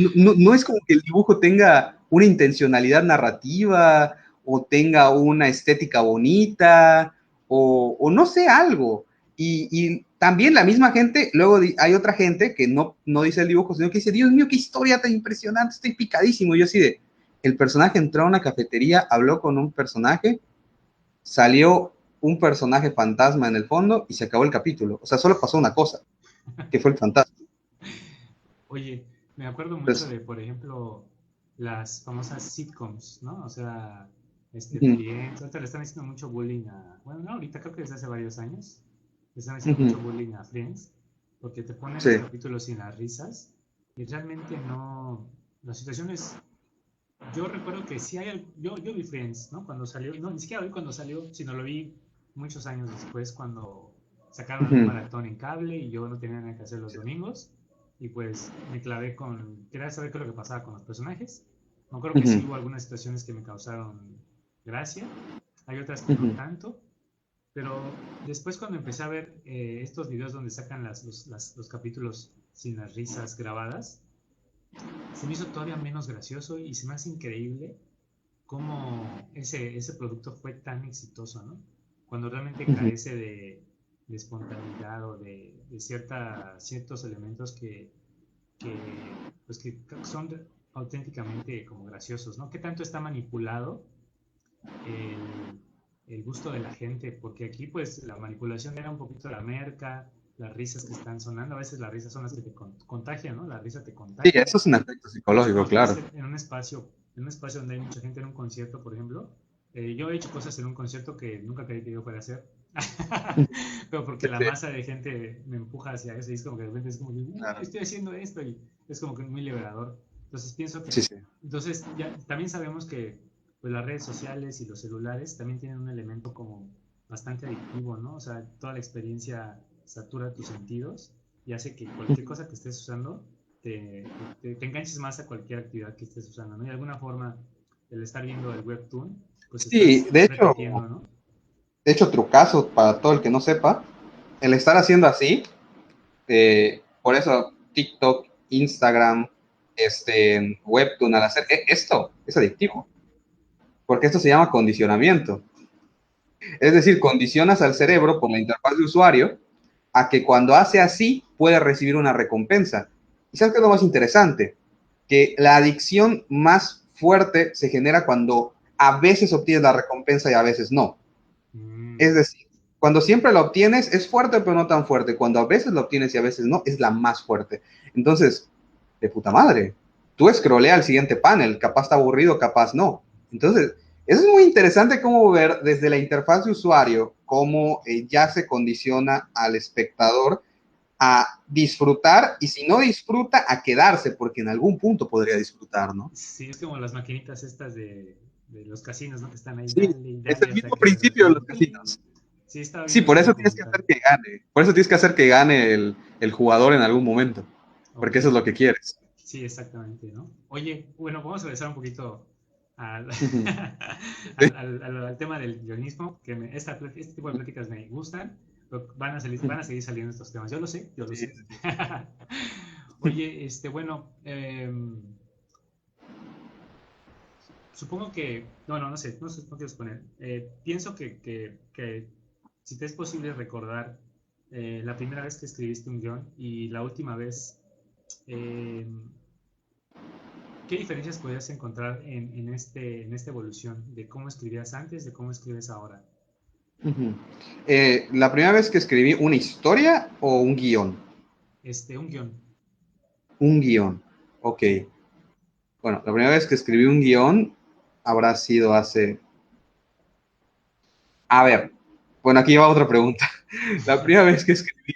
no es como que el dibujo tenga una intencionalidad narrativa o tenga una estética bonita o no sé, algo. Y también la misma gente, luego hay otra gente que no dice el dibujo, sino que dice, Dios mío, qué historia tan impresionante, estoy picadísimo. Y yo así de, el personaje entró a una cafetería, habló con un personaje, salió un personaje fantasma en el fondo y se acabó el capítulo. O sea, solo pasó una cosa, que fue el fantasma. Oye, me acuerdo mucho Entonces, de, por ejemplo, las famosas sitcoms, ¿no? O sea, uh-huh, Friends, ahorita le están haciendo mucho bullying a, bueno, no, ahorita creo que desde hace varios años, le están haciendo uh-huh, mucho bullying a Friends, porque te ponen los sí. capítulos sin las risas y realmente no, la situación es, yo recuerdo que sí hay, yo vi Friends, ¿no? Cuando salió, no, ni siquiera vi cuando salió, sino lo vi muchos años después cuando sacaron algún Uh-huh. maratón en cable y yo no tenía nada que hacer los domingos y pues me clavé con, quería saber qué es lo que pasaba con los personajes. Me acuerdo que sí Uh-huh. hubo algunas situaciones que me causaron gracia, hay otras que no Uh-huh. tanto, pero después cuando empecé a ver estos videos donde sacan los capítulos sin las risas grabadas, se me hizo todavía menos gracioso y se me hace increíble cómo ese producto fue tan exitoso, ¿no? Cuando realmente Uh-huh. carece de espontaneidad o de ciertos elementos pues que son auténticamente como graciosos, ¿no? ¿Qué tanto está manipulado el, el gusto de la gente? Porque aquí pues la manipulación era un poquito la merca, las risas que están sonando, a veces las risas son las que te contagian, ¿no? La risa te Sí, contagia. eso es un efecto Incluso psicológico, cuando estás claro. en un espacio donde hay mucha gente en un concierto, por ejemplo, yo he hecho cosas en un concierto que nunca creí que yo fuera hacer, pero porque Sí, la sí, masa de gente me empuja hacia eso y es como que de repente es como que, claro. estoy haciendo esto y es como que muy liberador. Entonces pienso que, Sí, sí. entonces ya también sabemos que pues, las redes sociales y los celulares también tienen un elemento como bastante adictivo, ¿no? O sea, toda la experiencia satura tus sentidos y hace que cualquier cosa que estés usando te enganches más a cualquier actividad que estés usando, ¿no? Y de alguna forma, el estar viendo el webtoon, pues Sí, estás repitiendo, ¿no? de hecho, trucazo para todo el que no sepa, el estar haciendo así, por eso TikTok, Instagram, Webtoon, al hacer esto es adictivo, porque esto se llama condicionamiento. Es decir, condicionas al cerebro por la interfaz de usuario a que cuando hace así puede recibir una recompensa. ¿Y sabes qué es lo más interesante? Que la adicción más fuerte se genera cuando a veces obtienes la recompensa y a veces no. Mm, Es decir, cuando siempre la obtienes es fuerte pero no tan fuerte. Cuando a veces la obtienes y a veces no, es la más fuerte. Entonces, de puta madre, tú scrollea al siguiente panel, capaz está aburrido, capaz no. Entonces, eso es muy interesante cómo ver desde la interfaz de usuario cómo ya se condiciona al espectador a disfrutar y si no disfruta, a quedarse, porque en algún punto podría disfrutar, ¿no? Sí, es como las maquinitas estas de los casinos, ¿no? Que están ahí, Sí, dale y es dale el hasta mismo que de principio de repente, los ¡ping! casinos. Sí, estaba Sí, viendo por ese eso tienes que documental. hacer que gane. Por eso tienes que hacer que gane el jugador en algún momento. Ok, Porque eso es lo que quieres. sí, exactamente, ¿no? Oye, bueno, vamos a regresar un poquito al, Ujú. al tema del guionismo, que este tipo de pláticas me gustan, pero van a seguir saliendo estos temas. Yo lo sé, yo lo Sí, sé. sí. Oye, bueno, supongo que, no, no sé, no quiero exponer. Pienso que si te es posible recordar la primera vez que escribiste un guión y la última vez, eh, ¿qué diferencias podrías encontrar en esta evolución de cómo escribías antes, de cómo escribes ahora? Ujú. La primera vez que escribí una historia o un guión. Un guión. Un guión. Ok. Bueno, la primera vez que escribí un guión habrá sido hace... A ver, bueno, aquí va otra pregunta. La primera vez que escribí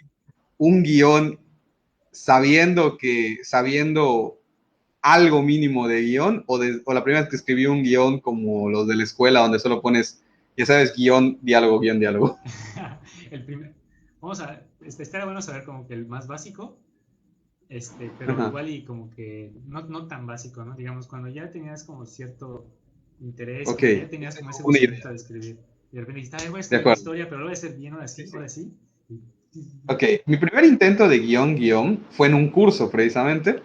un guión sabiendo algo mínimo de guión o la primera vez que escribí un guión como los de la escuela donde solo pones, ya sabes, guión, diálogo, guión, diálogo. el primer, vamos a, estaría bueno saber como que el más básico, pero Ajá. igual y como que no tan básico, ¿no? Digamos, cuando ya tenías como cierto interés, Ok, como que ya yo tenías como tengo ese una gusanito idea. de escribir. Y de repente dijiste, ay, voy a De escribir una acuerdo. historia, pero lo voy a hacer bien, ahora Sí, sí, sí. ahora sí. Ok, mi primer intento de guión fue en un curso precisamente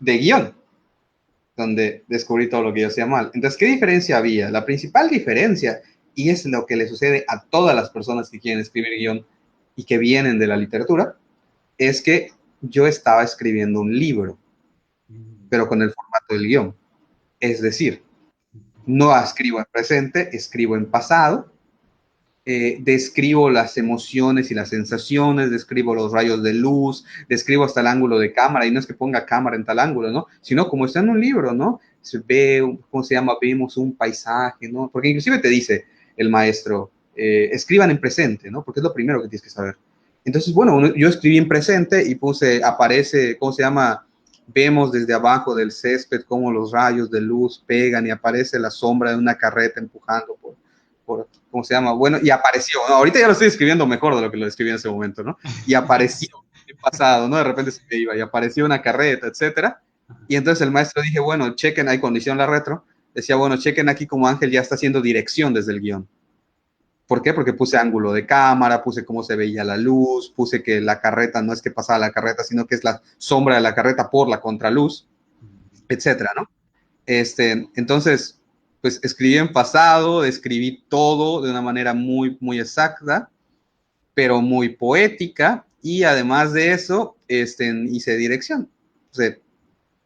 de guión, donde descubrí todo lo que yo hacía mal. Entonces, ¿qué diferencia había? La principal diferencia, y es lo que le sucede a todas las personas que quieren escribir guión y que vienen de la literatura, es que yo estaba escribiendo un libro, Mm, pero con el formato del guión. Es decir, no escribo en presente, escribo en pasado, describo las emociones y las sensaciones, describo los rayos de luz, describo hasta el ángulo de cámara, y no es que ponga cámara en tal ángulo, ¿no? Sino como está en un libro, ¿no? Se ve, ¿cómo se llama? Vemos un paisaje, ¿no? Porque inclusive te dice el maestro, escriban en presente, ¿no? Porque es lo primero que tienes que saber. Entonces, bueno, yo escribí en presente y puse, aparece, ¿cómo se llama? Vemos desde abajo del césped cómo los rayos de luz pegan y aparece la sombra de una carreta empujando ¿cómo se llama? Bueno, y apareció, ¿no? Ahorita ya lo estoy escribiendo mejor de lo que lo escribí en ese momento, ¿no? Y apareció en pasado, ¿no? De repente se me iba y apareció una carreta, etcétera. Y entonces el maestro dije, bueno, chequen, ahí cuando hicieron la retro, decía, bueno, chequen aquí como Ángel ya está haciendo dirección desde el guión. ¿Por qué? Porque puse ángulo de cámara, puse cómo se veía la luz, puse que la carreta no es que pasaba la carreta, sino que es la sombra de la carreta por la contraluz, mm, etcétera, ¿no? Entonces, pues escribí en pasado, escribí todo de una manera muy, muy exacta, pero muy poética, y además de eso, hice dirección, o sea,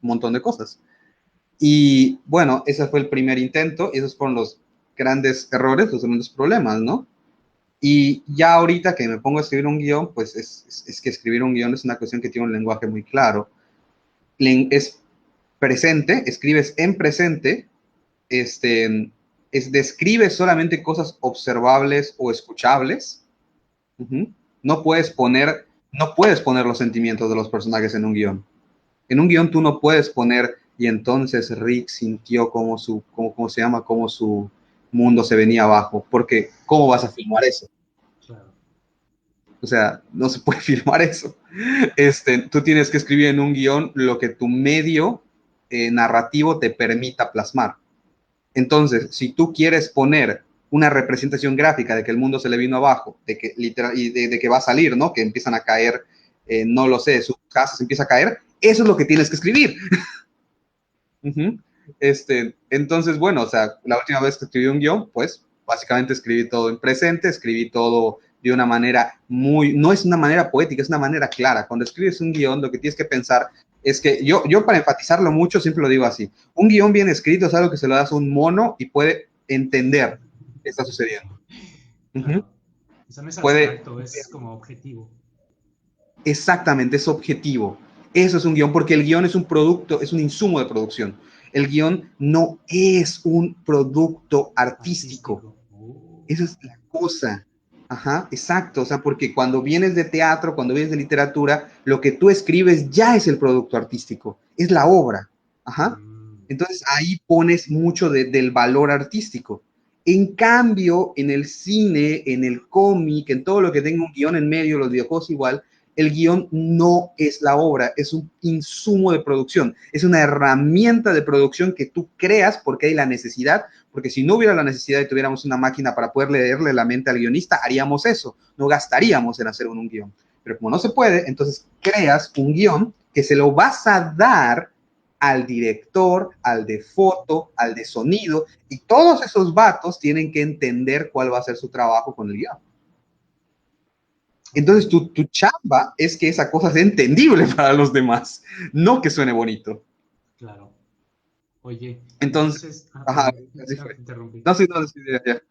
un montón de cosas. Y bueno, ese fue el primer intento, y esos fueron los grandes errores, los grandes problemas, ¿no? Y ya ahorita que me pongo a escribir un guión, pues es que escribir un guión es una cuestión que tiene un lenguaje muy claro. Es presente, escribes en presente, describe solamente cosas observables o escuchables. Uh-huh. No puedes poner, no puedes poner los sentimientos de los personajes en un guión. En un guión tú no puedes poner y entonces Rick sintió como se llama, como su mundo se venía abajo, porque ¿cómo vas a filmar eso? claro. O sea, no se puede filmar eso. Tú tienes que escribir en un guión lo que tu medio narrativo te permita plasmar. Entonces, si tú quieres poner una representación gráfica de que el mundo se le vino abajo, de que literal y de que va a salir, ¿no? Que empiezan a caer, no lo sé, su casa se empieza a caer, eso es lo que tienes que escribir. Uh-huh. Entonces, bueno, o sea, la última vez que escribí un guión, pues básicamente escribí todo en presente, escribí todo de una manera no es una manera poética, es una manera clara. Cuando escribes un guión, lo que tienes que pensar es que yo para enfatizarlo mucho siempre lo digo así, un guión bien escrito es algo que se lo das a un mono y puede entender qué está sucediendo. Uh-huh. Claro. O sea, no es Puede, abstracto, es como objetivo. exactamente, es objetivo. Eso es un guión, porque el guión es un producto, es un insumo de producción. El guión no es un producto artístico. Artístico. Oh, Esa es la cosa. Ajá, exacto, o sea, porque cuando vienes de teatro, cuando vienes de literatura, lo que tú escribes ya es el producto artístico, es la obra. Ajá. Mm, Entonces ahí pones mucho del valor artístico. En cambio, en el cine, en el cómic, en todo lo que tenga un guión en medio, los videojuegos igual, el guión no es la obra, es un insumo de producción, es una herramienta de producción que tú creas porque hay la necesidad, porque si no hubiera la necesidad y tuviéramos una máquina para poder leerle la mente al guionista, haríamos eso, no gastaríamos en hacer un guión. Pero como no se puede, entonces creas un guión que se lo vas a dar al director, al de foto, al de sonido, y todos esos vatos tienen que entender cuál va a ser su trabajo con el guión. ok, Entonces tu chamba es que esa cosa sea entendible para los demás, no que suene bonito. claro. Oye, Entonces, entonces, ajá, perdón, así fue. te interrumpí. No sé, no sé, ya.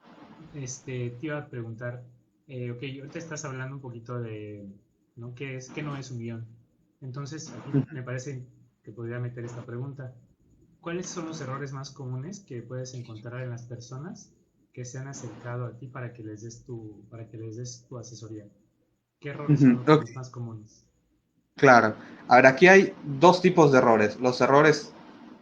Te iba a preguntar, ok, ahorita estás hablando un poquito de, ¿no? ¿Qué no es un guión? Entonces, aquí me parece que podría meter esta pregunta. ¿Cuáles son los errores más comunes que puedes encontrar en las personas que se han acercado a ti para que les des tu asesoría? ¿Qué errores son Ok, los más comunes? claro. A ver, aquí hay dos tipos de errores. Los errores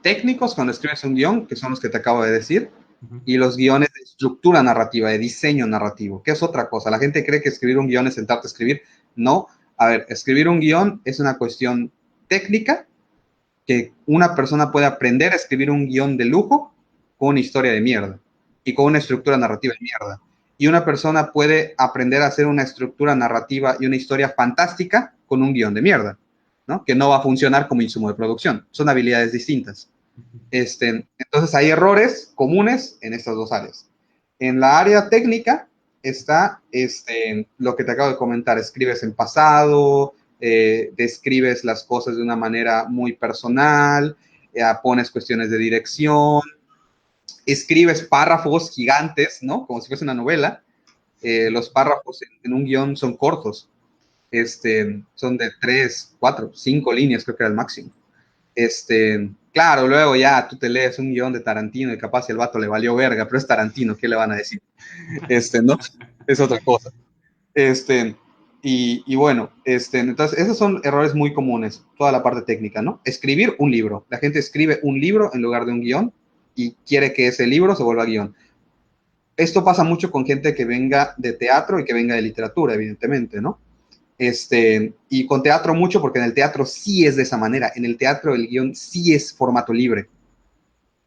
técnicos cuando escribes un guión, que son los que te acabo de decir, Ujú. y los guiones de estructura narrativa, de diseño narrativo, que es otra cosa. La gente cree que escribir un guión es sentarte a escribir. No. A ver, escribir un guión es una cuestión técnica que una persona puede aprender a escribir un guión de lujo con una historia de mierda y con una estructura narrativa de mierda. Y una persona puede aprender a hacer una estructura narrativa y una historia fantástica con un guión de mierda, ¿no? Que no va a funcionar como insumo de producción. Son habilidades distintas. Entonces hay errores comunes en estas dos áreas. En la área técnica está lo que te acabo de comentar, escribes en pasado, describes las cosas de una manera muy personal, pones cuestiones de dirección, escribes párrafos gigantes, ¿no? Como si fuese una novela. Los párrafos en un guión son cortos, son de 3, 4, 5 líneas, creo que era el máximo. Claro, luego ya tú te lees un guión de Tarantino y capaz el vato le valió verga, pero es Tarantino, ¿qué le van a decir? ¿No? Es otra cosa. Este, y bueno, entonces esos son errores muy comunes, toda la parte técnica, ¿no? Escribir un libro. La gente escribe un libro en lugar de un guión y quiere que ese libro se vuelva guión. Esto pasa mucho con gente que venga de teatro y que venga de literatura, evidentemente, ¿no? Y con teatro mucho, porque en el teatro sí es de esa manera. En el teatro el guión sí es formato libre.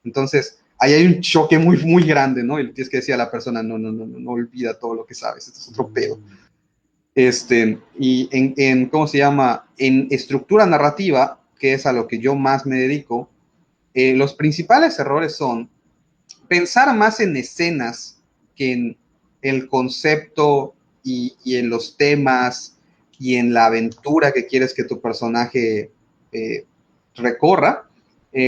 Entonces, ahí hay un choque muy, muy grande, ¿no? Y le tienes que decir a la persona, no, no, no, no, no olvida todo lo que sabes, esto es otro pedo. Mm, Y ¿cómo se llama? En estructura narrativa, que es a lo que yo más me dedico, los principales errores son pensar más en escenas que en el concepto y en los temas y en la aventura que quieres que tu personaje eh, recorra,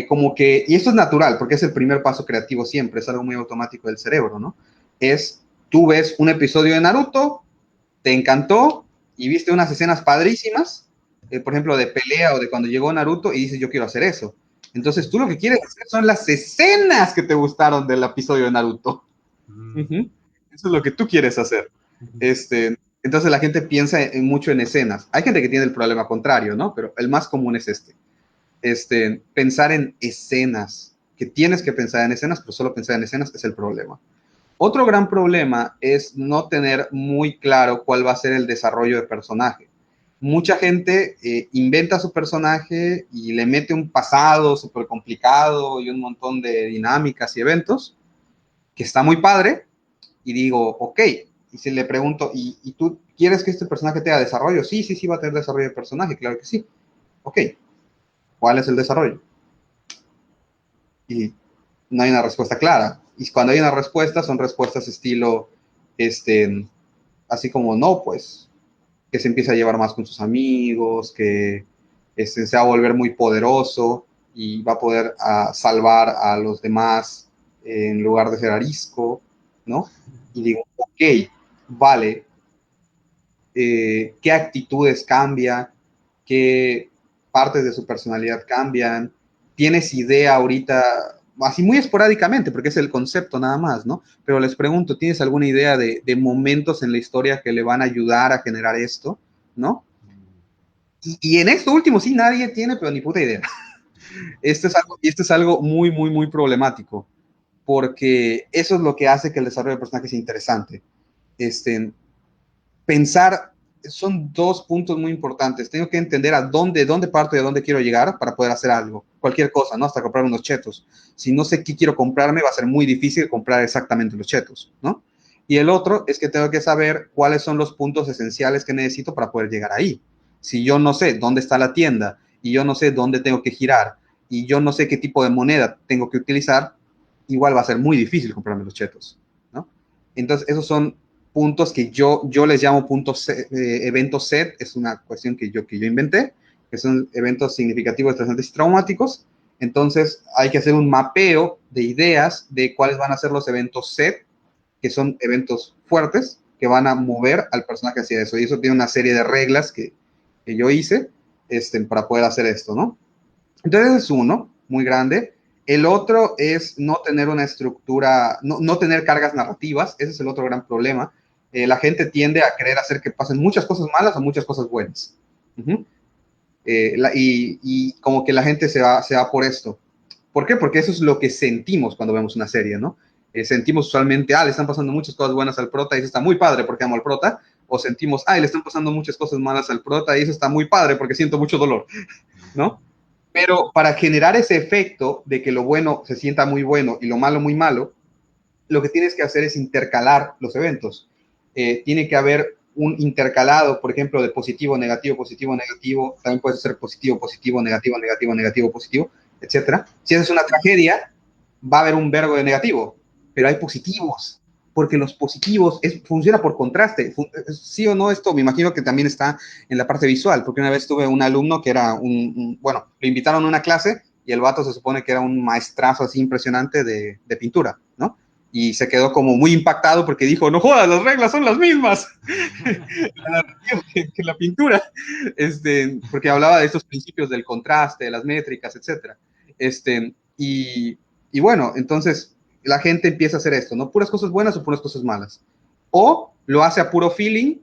como que, y esto es natural, porque es el primer paso creativo siempre, es algo muy automático del cerebro, ¿no? Es, tú ves un episodio de Naruto, te encantó y viste unas escenas padrísimas, por ejemplo, de pelea o de cuando llegó Naruto y dices, yo quiero hacer eso. Entonces tú lo que quieres hacer son las escenas que te gustaron del episodio de Naruto. mm, Uh-huh. Eso es lo que tú quieres hacer. ujú. Entonces la gente piensa mucho en escenas. Hay gente que tiene el problema contrario, ¿no? Pero el más común es pensar en escenas, que tienes que pensar en escenas, pero solo pensar en escenas es el problema. Otro gran problema es no tener muy claro cuál va a ser el desarrollo de personaje. Mucha gente inventa su personaje y le mete un pasado súper complicado y un montón de dinámicas y eventos, que está muy padre, y digo, ok, y si le pregunto, ¿y tú quieres que este personaje tenga desarrollo? Sí, sí, sí va a tener desarrollo de personaje, claro que sí. Ok, ¿cuál es el desarrollo? Y no hay una respuesta clara. Y cuando hay una respuesta, son respuestas estilo, así como, no, pues, que se empieza a llevar más con sus amigos, que se va a volver muy poderoso y va a poder salvar a los demás en lugar de ser arisco, ¿no? Y digo, ok, vale, qué actitudes cambia, qué partes de su personalidad cambian. ¿Tienes idea ahorita? así muy esporádicamente, porque es el concepto nada más, ¿no? Pero les pregunto, ¿tienes alguna idea de momentos en la historia que le van a ayudar a generar esto, ¿no? Y en esto último sí nadie tiene, pero ni puta idea. Esto es algo muy, muy, muy problemático, porque eso es lo que hace que el desarrollo de personajes sea interesante. Pensar, son dos puntos muy importantes. Tengo que entender dónde parto y a dónde quiero llegar para poder hacer algo. Cualquier cosa, ¿no? Hasta comprar unos chetos. Si no sé qué quiero comprarme, va a ser muy difícil comprar exactamente los chetos, ¿no? Y el otro es que tengo que saber cuáles son los puntos esenciales que necesito para poder llegar ahí. Si yo no sé dónde está la tienda y yo no sé dónde tengo que girar y yo no sé qué tipo de moneda tengo que utilizar, igual va a ser muy difícil comprarme los chetos, ¿no? Entonces, esos son puntos que yo les llamo puntos eventos set, es una cuestión que yo inventé, que son eventos significativos, estresantes y traumáticos. Entonces hay que hacer un mapeo de ideas de cuáles van a ser los eventos set, que son eventos fuertes, que van a mover al personaje hacia eso. Y eso tiene una serie de reglas que yo hice para poder hacer esto, ¿no? Entonces es uno, muy grande. El otro es no tener una estructura, no tener cargas narrativas. Ese es el otro gran problema. La gente tiende a querer hacer que pasen muchas cosas malas o muchas cosas buenas. Uh-huh. Y como que la gente se va por esto. ¿Por qué? Porque eso es lo que sentimos cuando vemos una serie, ¿no? Sentimos usualmente, le están pasando muchas cosas buenas al prota y eso está muy padre porque amo al prota. O sentimos, le están pasando muchas cosas malas al prota y eso está muy padre porque siento mucho dolor, ¿no? Pero para generar ese efecto de que lo bueno se sienta muy bueno y lo malo muy malo, lo que tienes que hacer es intercalar los eventos. Tiene que haber un intercalado, por ejemplo, de positivo, negativo, positivo, negativo. También puede ser positivo, positivo, negativo, negativo, negativo, positivo, etcétera. Si haces una tragedia, va a haber un verbo de negativo, pero hay positivos, porque los positivos funciona por contraste. Sí o no, esto me imagino que también está en la parte visual, porque una vez tuve un alumno que era bueno, lo invitaron a una clase y el vato se supone que era un maestrazo así impresionante de pintura, ¿no? Y se quedó como muy impactado porque dijo, no jodas, las reglas son las mismas que la pintura, porque hablaba de estos principios del contraste, de las métricas, etcétera. Y bueno, entonces la gente empieza a hacer esto, ¿no? Puras cosas buenas o puras cosas malas. O lo hace a puro feeling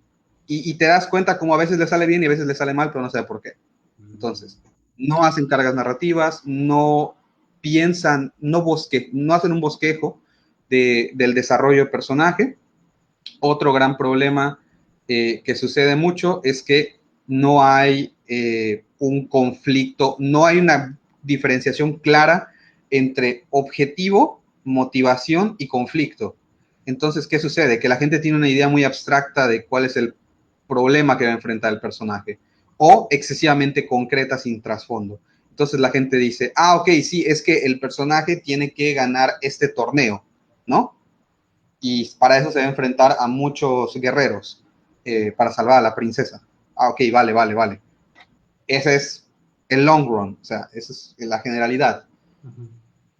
y te das cuenta como a veces le sale bien y a veces le sale mal, pero no sabe por qué. Entonces, no hacen cargas narrativas, no piensan, no hacen un bosquejo del desarrollo de personaje. Otro gran problema que sucede mucho es que no hay un conflicto, no hay una diferenciación clara entre objetivo, motivación y conflicto. Entonces, ¿qué sucede? Que la gente tiene una idea muy abstracta de cuál es el problema que va a enfrentar el personaje o excesivamente concreta sin trasfondo. Entonces la gente dice, ok, sí, es que el personaje tiene que ganar este torneo, ¿no? Y para eso se va a enfrentar a muchos guerreros para salvar a la princesa. Ok, vale, vale, vale. Ese es el long run, o sea, esa es la generalidad.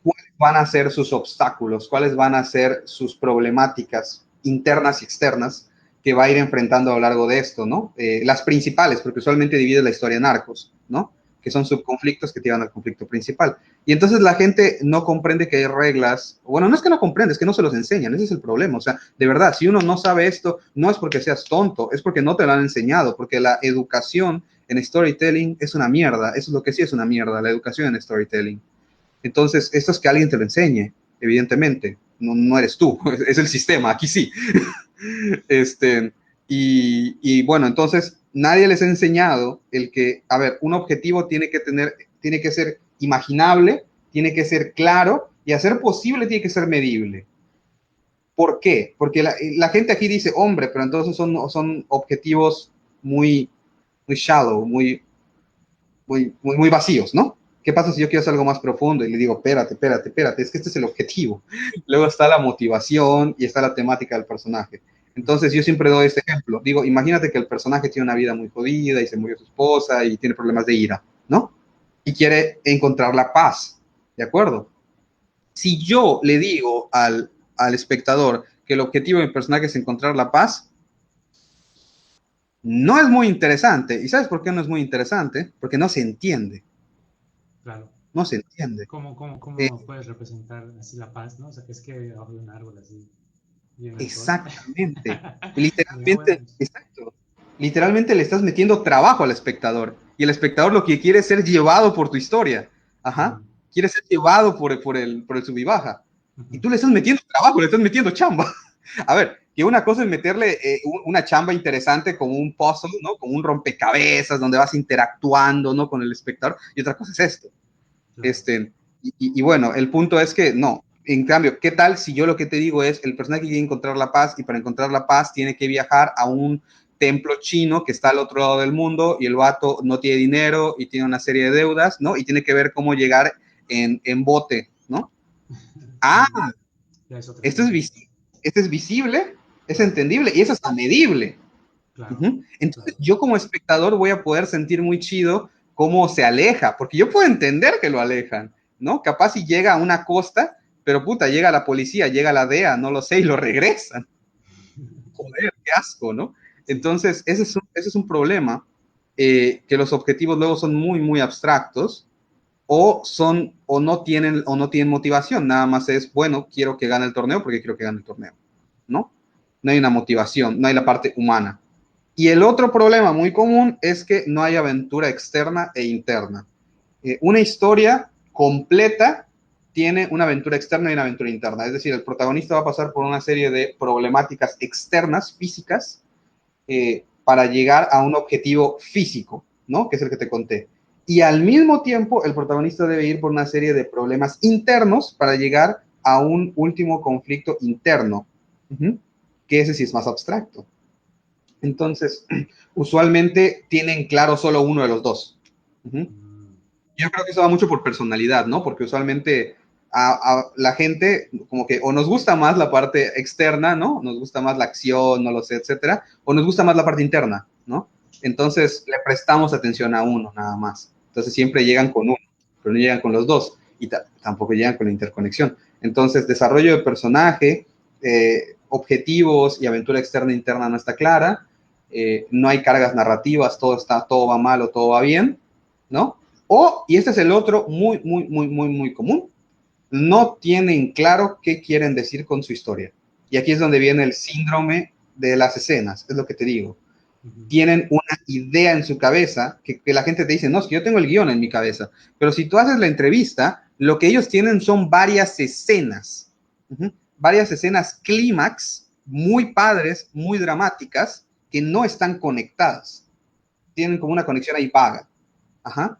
¿Cuáles van a ser sus obstáculos? ¿Cuáles van a ser sus problemáticas internas y externas que va a ir enfrentando a lo largo de esto, ¿no? Las principales, porque usualmente divide la historia en arcos, ¿no? Que son subconflictos que te llevan al conflicto principal. Y entonces la gente no comprende que hay reglas, bueno, no es que no comprende, es que no se los enseñan, ese es el problema. O sea, de verdad, si uno no sabe esto, no es porque seas tonto, es porque no te lo han enseñado, porque la educación en storytelling es una mierda, eso es lo que sí es una mierda, la educación en storytelling. Entonces, esto es que alguien te lo enseñe, evidentemente, no eres tú, es el sistema, aquí sí. Y bueno, entonces nadie les ha enseñado el que, a ver, un objetivo tiene que ser imaginable, tiene que ser claro y a ser posible tiene que ser medible. ¿Por qué? Porque la gente aquí dice, hombre, pero entonces son objetivos muy, muy shallow, muy vacíos, ¿no? ¿Qué pasa si yo quiero hacer algo más profundo? Y le digo, espérate, es que este es el objetivo. Luego está la motivación y está la temática del personaje. Entonces yo siempre doy este ejemplo. Digo, imagínate que el personaje tiene una vida muy jodida y se murió su esposa y tiene problemas de ira, ¿no? Y quiere encontrar la paz, ¿de acuerdo? Si yo le digo al espectador que el objetivo de mi personaje es encontrar la paz, no es muy interesante. ¿Y sabes por qué no es muy interesante? Porque no se entiende. Claro. no se entiende. Eh, ¿Cómo puedes representar así la paz, ¿no? O sea, que es que debajo de un árbol así viene el sol. Exactamente. Y, ah, bueno, Literalmente, exacto. Literalmente le estás metiendo trabajo al espectador. Y el espectador lo que quiere es ser llevado por tu historia. Ajá. ujú, Quiere ser llevado por el sub y baja. Y ujú, tú le estás metiendo trabajo, le estás metiendo chamba. A ver, que una cosa es meterle una chamba interesante como un puzzle, ¿no? Como un rompecabezas donde vas interactuando, ¿no? Con el espectador. Y otra cosa es esto. claro. Este, y bueno, el punto es que no. En cambio, ¿qué tal si yo lo que te digo es el personaje quiere encontrar la paz y para encontrar la paz tiene que viajar a un templo chino que está al otro lado del mundo y el vato no tiene dinero y tiene una serie de deudas, ¿no? Y tiene que ver cómo llegar en bote, ¿no? Ah, Mm, ya es otra esto es, historia. visi esto es visible, es Claro, entendible y es hasta medible. Uh claro, -huh. Entonces claro. yo como espectador voy a poder sentir muy chido cómo se aleja, porque yo puedo entender que lo alejan, ¿no? Capaz si llega a una costa, pero puta, llega la policía, llega la DEA, no lo sé, y lo regresan. Joder, qué asco, ¿no? Sí, Entonces, ese es un problema, que los objetivos luego son muy, muy abstractos, o no tienen motivación, nada más es, bueno, quiero que gane el torneo porque quiero que gane el torneo, ¿no? No hay una motivación, no hay la parte humana. Y el otro problema muy común es que no hay aventura externa e interna. Una historia completa tiene una aventura externa y una aventura interna. Es decir, el protagonista va a pasar por una serie de problemáticas externas, físicas, para llegar a un objetivo físico, ¿no? Que es el que te conté. Y al mismo tiempo, el protagonista debe ir por una serie de problemas internos para llegar a un último conflicto interno, que ese sí es más abstracto. Entonces, usualmente tienen claro solo uno de los dos. Uh-huh. mm, Yo creo que eso va mucho por personalidad, ¿no? Porque usualmente a la gente como que o nos gusta más la parte externa, ¿no? Nos gusta más la acción, no lo sé, etcétera, o nos gusta más la parte interna, ¿no? Entonces le prestamos atención a uno nada más. Entonces siempre llegan con uno, pero no llegan con los dos y tampoco llegan con la interconexión. Entonces desarrollo de personaje, objetivos y aventura externa e interna no está clara, no hay cargas narrativas, todo va mal o todo va bien, ¿no? Y este es el otro muy, muy, muy, muy, muy común, no tienen claro qué quieren decir con su historia. Y aquí es donde viene el síndrome de las escenas, es lo que te digo. ujú, Tienen una idea en su cabeza que la gente te dice, no, es que yo tengo el guión en mi cabeza. Pero si tú haces la entrevista, lo que ellos tienen son varias escenas, varias escenas clímax, muy padres, muy dramáticas, que no están conectadas. Tienen como una conexión ahí vaga. Ajá.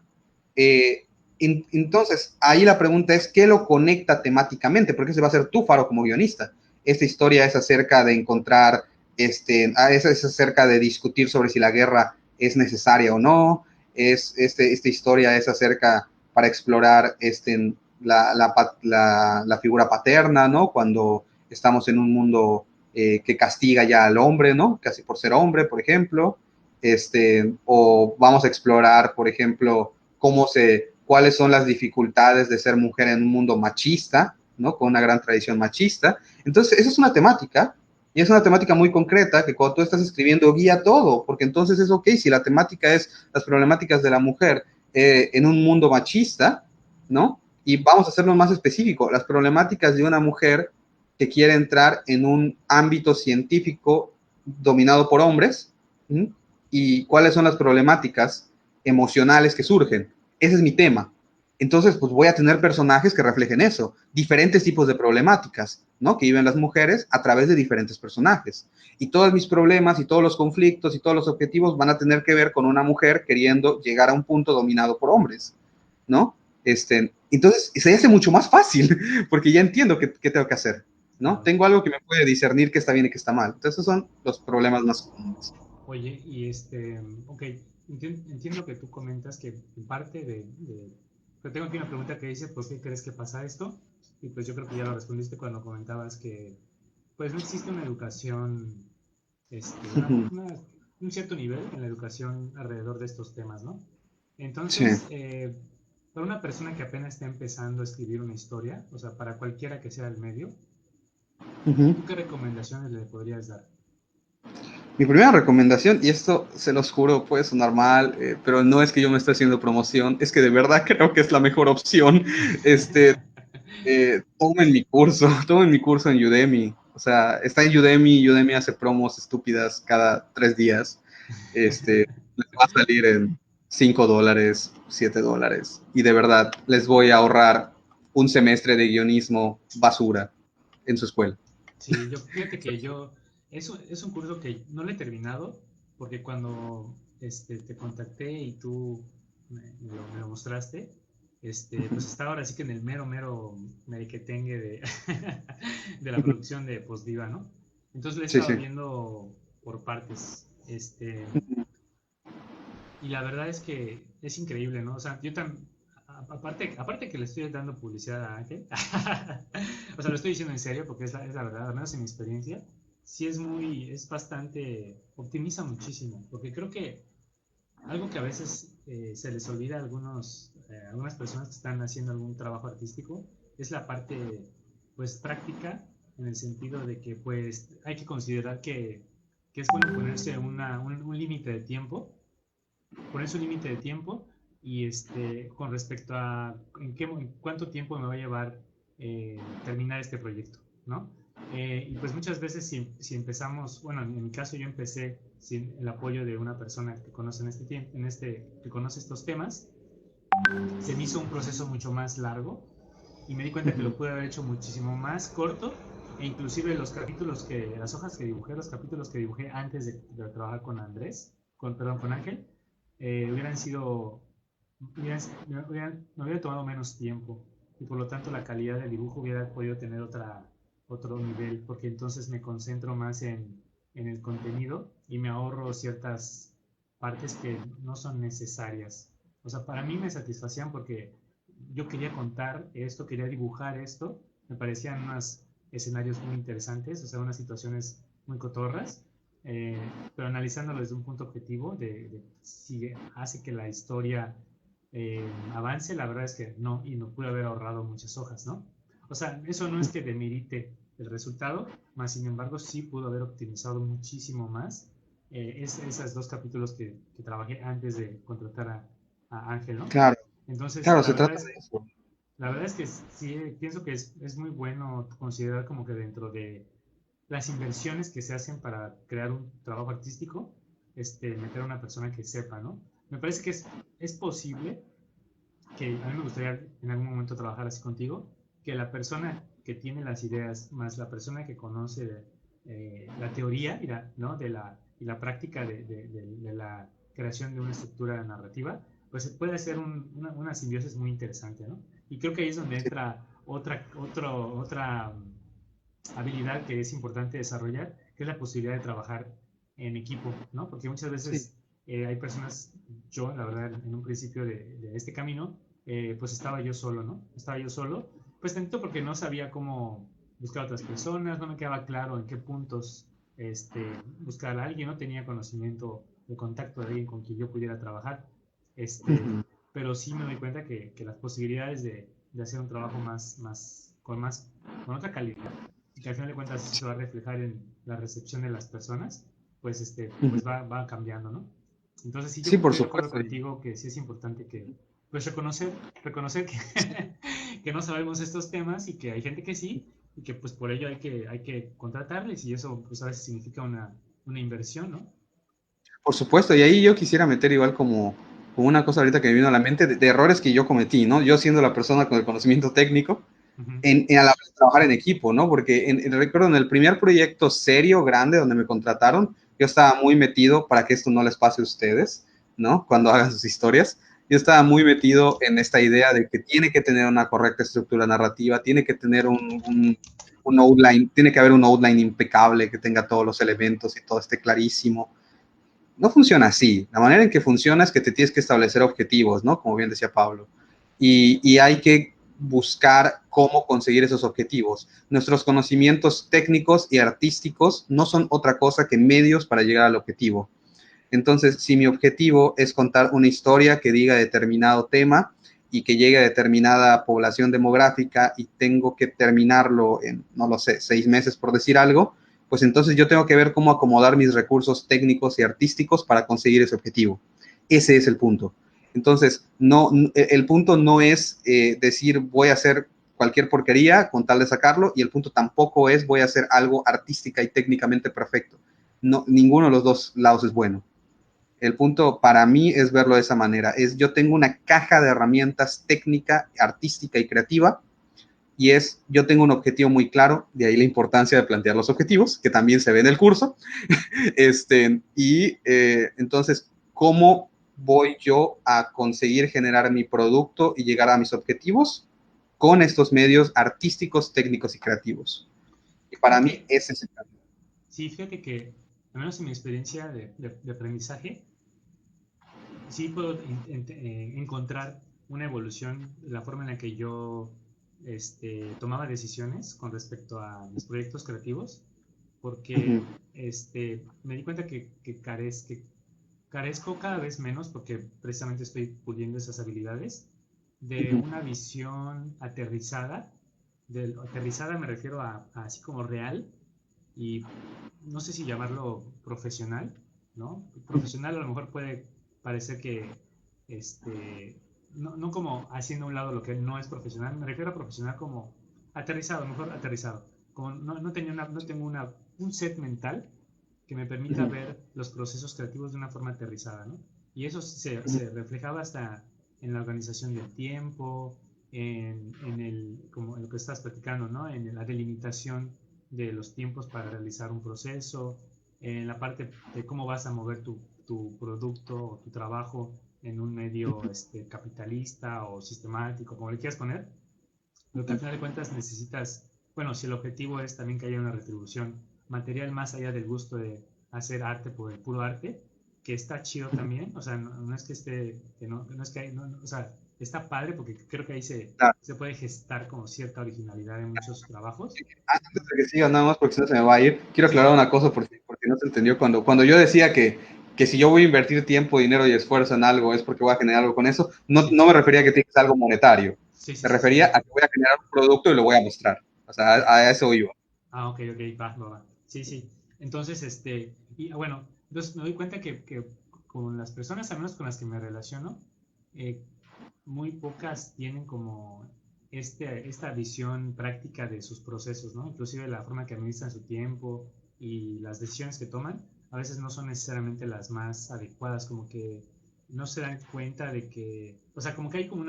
Eh, entonces, ahí la pregunta es, ¿qué lo conecta temáticamente? Porque ese va a ser tu faro como guionista. Esta historia es acerca de encontrar, es acerca de discutir sobre si la guerra es necesaria o no. Esta historia es acerca para explorar la figura paterna, ¿no? Cuando estamos en un mundo que castiga ya al hombre, ¿no? Casi por ser hombre, por ejemplo. O vamos a explorar, por ejemplo, cuáles son las dificultades de ser mujer en un mundo machista, ¿no? Con una gran tradición machista. Entonces, esa es una temática, y es una temática muy concreta que cuando tú estás escribiendo guía todo, porque entonces es ok, si la temática es las problemáticas de la mujer en un mundo machista, ¿no? Y vamos a hacerlo más específico, las problemáticas de una mujer que quiere entrar en un ámbito científico dominado por hombres, ¿sí? Y cuáles son las problemáticas emocionales que surgen. Ese es mi tema. Entonces, pues voy a tener personajes que reflejen eso, diferentes tipos de problemáticas, ¿no? Que viven las mujeres a través de diferentes personajes. Y todos mis problemas y todos los conflictos y todos los objetivos van a tener que ver con una mujer queriendo llegar a un punto dominado por hombres, ¿no? Entonces, se hace mucho más fácil, porque ya entiendo qué tengo que hacer, ¿no? claro. Tengo algo que me puede discernir qué está bien y qué está mal. Entonces, esos son los problemas más comunes. Oye, ok, entiendo que tú comentas que en parte pero tengo aquí una pregunta que dice, ¿por qué crees que pasa esto? Y pues yo creo que ya lo respondiste cuando comentabas que pues no existe una educación, un cierto nivel en la educación alrededor de estos temas, ¿no? Sí. Entonces, para una persona que apenas está empezando a escribir una historia, o sea, para cualquiera que sea el medio, Uh -huh. ¿tú qué recomendaciones le podrías dar? Mi primera recomendación, y esto se los juro, puede sonar mal, pero no es que yo me esté haciendo promoción, es que de verdad creo que es la mejor opción. Este, tomen mi curso, tomen mi curso en Udemy. O sea, está en Udemy, Udemy hace promos estúpidas cada 3 días. Les va a salir en $5, $7. Y de verdad, les voy a ahorrar un semestre de guionismo basura en su escuela. Sí, yo fíjate que es un curso que no lo he terminado porque cuando te contacté y tú me lo mostraste, pues estaba ahora sí que en el mero merequetengue de la producción de Postdiva, ¿no? Entonces lo he Sí, estado sí. viendo por partes, y la verdad es que es increíble, ¿no? O sea, aparte que le estoy dando publicidad a Ángel, o sea, lo estoy diciendo en serio porque es la verdad, al menos en mi experiencia, sí es bastante, optimiza muchísimo, porque creo que algo que a veces se les olvida a algunas personas que están haciendo algún trabajo artístico es la parte, pues, práctica, en el sentido de que, pues, hay que considerar que es bueno ponerse un límite de tiempo, ponerse un límite de tiempo y con respecto a en cuánto tiempo me va a llevar terminar este proyecto, ¿no? Y pues muchas veces si empezamos, bueno, en mi caso yo empecé sin el apoyo de una persona que conoce que conoce estos temas, se me hizo un proceso mucho más largo y me di cuenta que lo pude haber hecho muchísimo más corto e inclusive las hojas que dibujé, los capítulos que dibujé antes de trabajar con perdón, con Ángel, hubieran sido, me hubiera tomado menos tiempo y por lo tanto la calidad del dibujo hubiera podido tener otro nivel, porque entonces me concentro más en el contenido y me ahorro ciertas partes que no son necesarias. O sea, para mí me satisfacían porque yo quería contar esto, quería dibujar esto, me parecían unos escenarios muy interesantes, o sea, unas situaciones muy cotorras, eh, pero analizándolo desde un punto objetivo de si hace que la historia avance, la verdad es que no, y no pude haber ahorrado muchas hojas, ¿no? O sea, eso no es que demerite el resultado, más sin embargo sí pudo haber optimizado muchísimo más esos dos capítulos que trabajé antes de contratar a Ángel, ¿no? Claro, Entonces, claro, se trata de eso. la verdad es que sí, pienso que es muy bueno considerar como que dentro de las inversiones que se hacen para crear un trabajo artístico, meter a una persona que sepa, ¿no? Me parece que es posible que a mí me gustaría en algún momento trabajar así contigo, que la persona que tiene las ideas más la persona que conoce la teoría ¿no? y la práctica de la creación de una estructura narrativa, pues se puede hacer una simbiosis muy interesante, ¿no? Y creo que ahí es donde Sí, entra otra habilidad que es importante desarrollar, que es la posibilidad de trabajar en equipo, ¿no? Porque muchas sí. veces hay personas, yo, la verdad, en un principio de este camino, pues estaba yo solo, ¿no? Estaba yo solo, pues tanto porque no sabía cómo buscar a otras personas, no me quedaba claro en qué puntos buscar a alguien, no tenía conocimiento de contacto de alguien con quien yo pudiera trabajar, este, Ujú. pero sí me doy cuenta que las posibilidades de hacer un trabajo con otra calidad y que al final de cuentas eso se va a reflejar en la recepción de las personas, pues, Ujú. pues va cambiando, ¿no? Entonces sí, yo Sí, por estoy de acuerdo supuesto. contigo que sí es importante que, pues reconocer que, que no sabemos estos temas y que hay gente que sí y que pues por ello hay que contratarles y eso pues a veces significa una inversión, ¿no? Por supuesto, y ahí yo quisiera meter igual como una cosa ahorita que me vino a la mente de errores que yo cometí, ¿no? Yo siendo la persona con el conocimiento técnico, Ujú. a la hora de trabajar en equipo, ¿no? Porque recuerdo en el primer proyecto serio, grande, donde me contrataron, yo estaba muy metido para que esto no les pase a ustedes, ¿no? Cuando hagan sus historias. Yo estaba muy metido en esta idea de que tiene que tener una correcta estructura narrativa, tiene que tener un outline, tiene que haber un outline impecable que tenga todos los elementos y todo esté clarísimo. No funciona así. La manera en que funciona es que te tienes que establecer objetivos, ¿no? Como bien decía Pablo. Y hay que buscar cómo conseguir esos objetivos. Nuestros conocimientos técnicos y artísticos no son otra cosa que medios para llegar al objetivo. Entonces, si mi objetivo es contar una historia que diga determinado tema y que llegue a determinada población demográfica y tengo que terminarlo en, no lo sé, 6 meses por decir algo, pues entonces yo tengo que ver cómo acomodar mis recursos técnicos y artísticos para conseguir ese objetivo. Ese es el punto. Entonces, no, el punto no es decir voy a hacer cualquier porquería con tal de sacarlo, y el punto tampoco es voy a hacer algo artística y técnicamente perfecto. No, ninguno de los dos lados es bueno. El punto para mí es verlo de esa manera. Es yo tengo una caja de herramientas técnica, artística y creativa, y es yo tengo un objetivo muy claro, de ahí la importancia de plantear los objetivos, que también se ve en el curso. Entonces, ¿cómo voy yo a conseguir generar mi producto y llegar a mis objetivos? Con estos medios artísticos, técnicos y creativos. Y para mí ese es el camino. Sí, fíjate que, al menos en mi experiencia de aprendizaje, sí puedo encontrar una evolución de la forma en la que yo tomaba decisiones con respecto a mis proyectos creativos, porque me di cuenta que carezco cada vez menos, porque precisamente estoy puliendo esas habilidades, de una visión aterrizada. Aterrizada me refiero a así como real, y no sé si llamarlo profesional, ¿no? Profesional a lo mejor puede parecer que, no como haciendo a un lado lo que no es profesional, me refiero a profesional como aterrizado, mejor aterrizado. Como no tengo un set mental que me permita ver los procesos creativos de una forma aterrizada, ¿no? Y eso se reflejaba hasta en la organización del tiempo, como en lo que estás platicando, ¿no? En la delimitación de los tiempos para realizar un proceso, en la parte de cómo vas a mover tu producto o tu trabajo en un medio capitalista o sistemático, como le quieras poner, lo que al final de cuentas necesitas, bueno, si el objetivo es también que haya una retribución material más allá del gusto de hacer arte por el puro arte, que está chido también, o sea, no es que esté, que no es que hay, o sea, está padre porque creo que ahí Claro. se puede gestar como cierta originalidad en muchos trabajos. Antes de que siga, nada más porque si no se me va a ir, quiero Sí, aclarar una cosa porque no se entendió. Cuando yo decía que si yo voy a invertir tiempo, dinero y esfuerzo en algo es porque voy a generar algo con eso, sí, no me refería a que tiene que ser algo monetario. sí, sí, Me sí, sí, refería sí. a que voy a generar un producto y lo voy a mostrar. O sea, a eso iba. Ah, ok, ok, va. Sí, sí. Entonces, y bueno, entonces me doy cuenta que con las personas, al menos con las que me relaciono, eh, muy pocas tienen como esta visión práctica de sus procesos, ¿no? Inclusive la forma que administran su tiempo y las decisiones que toman, a veces no son necesariamente las más adecuadas, como que no se dan cuenta de que, o sea, como que hay como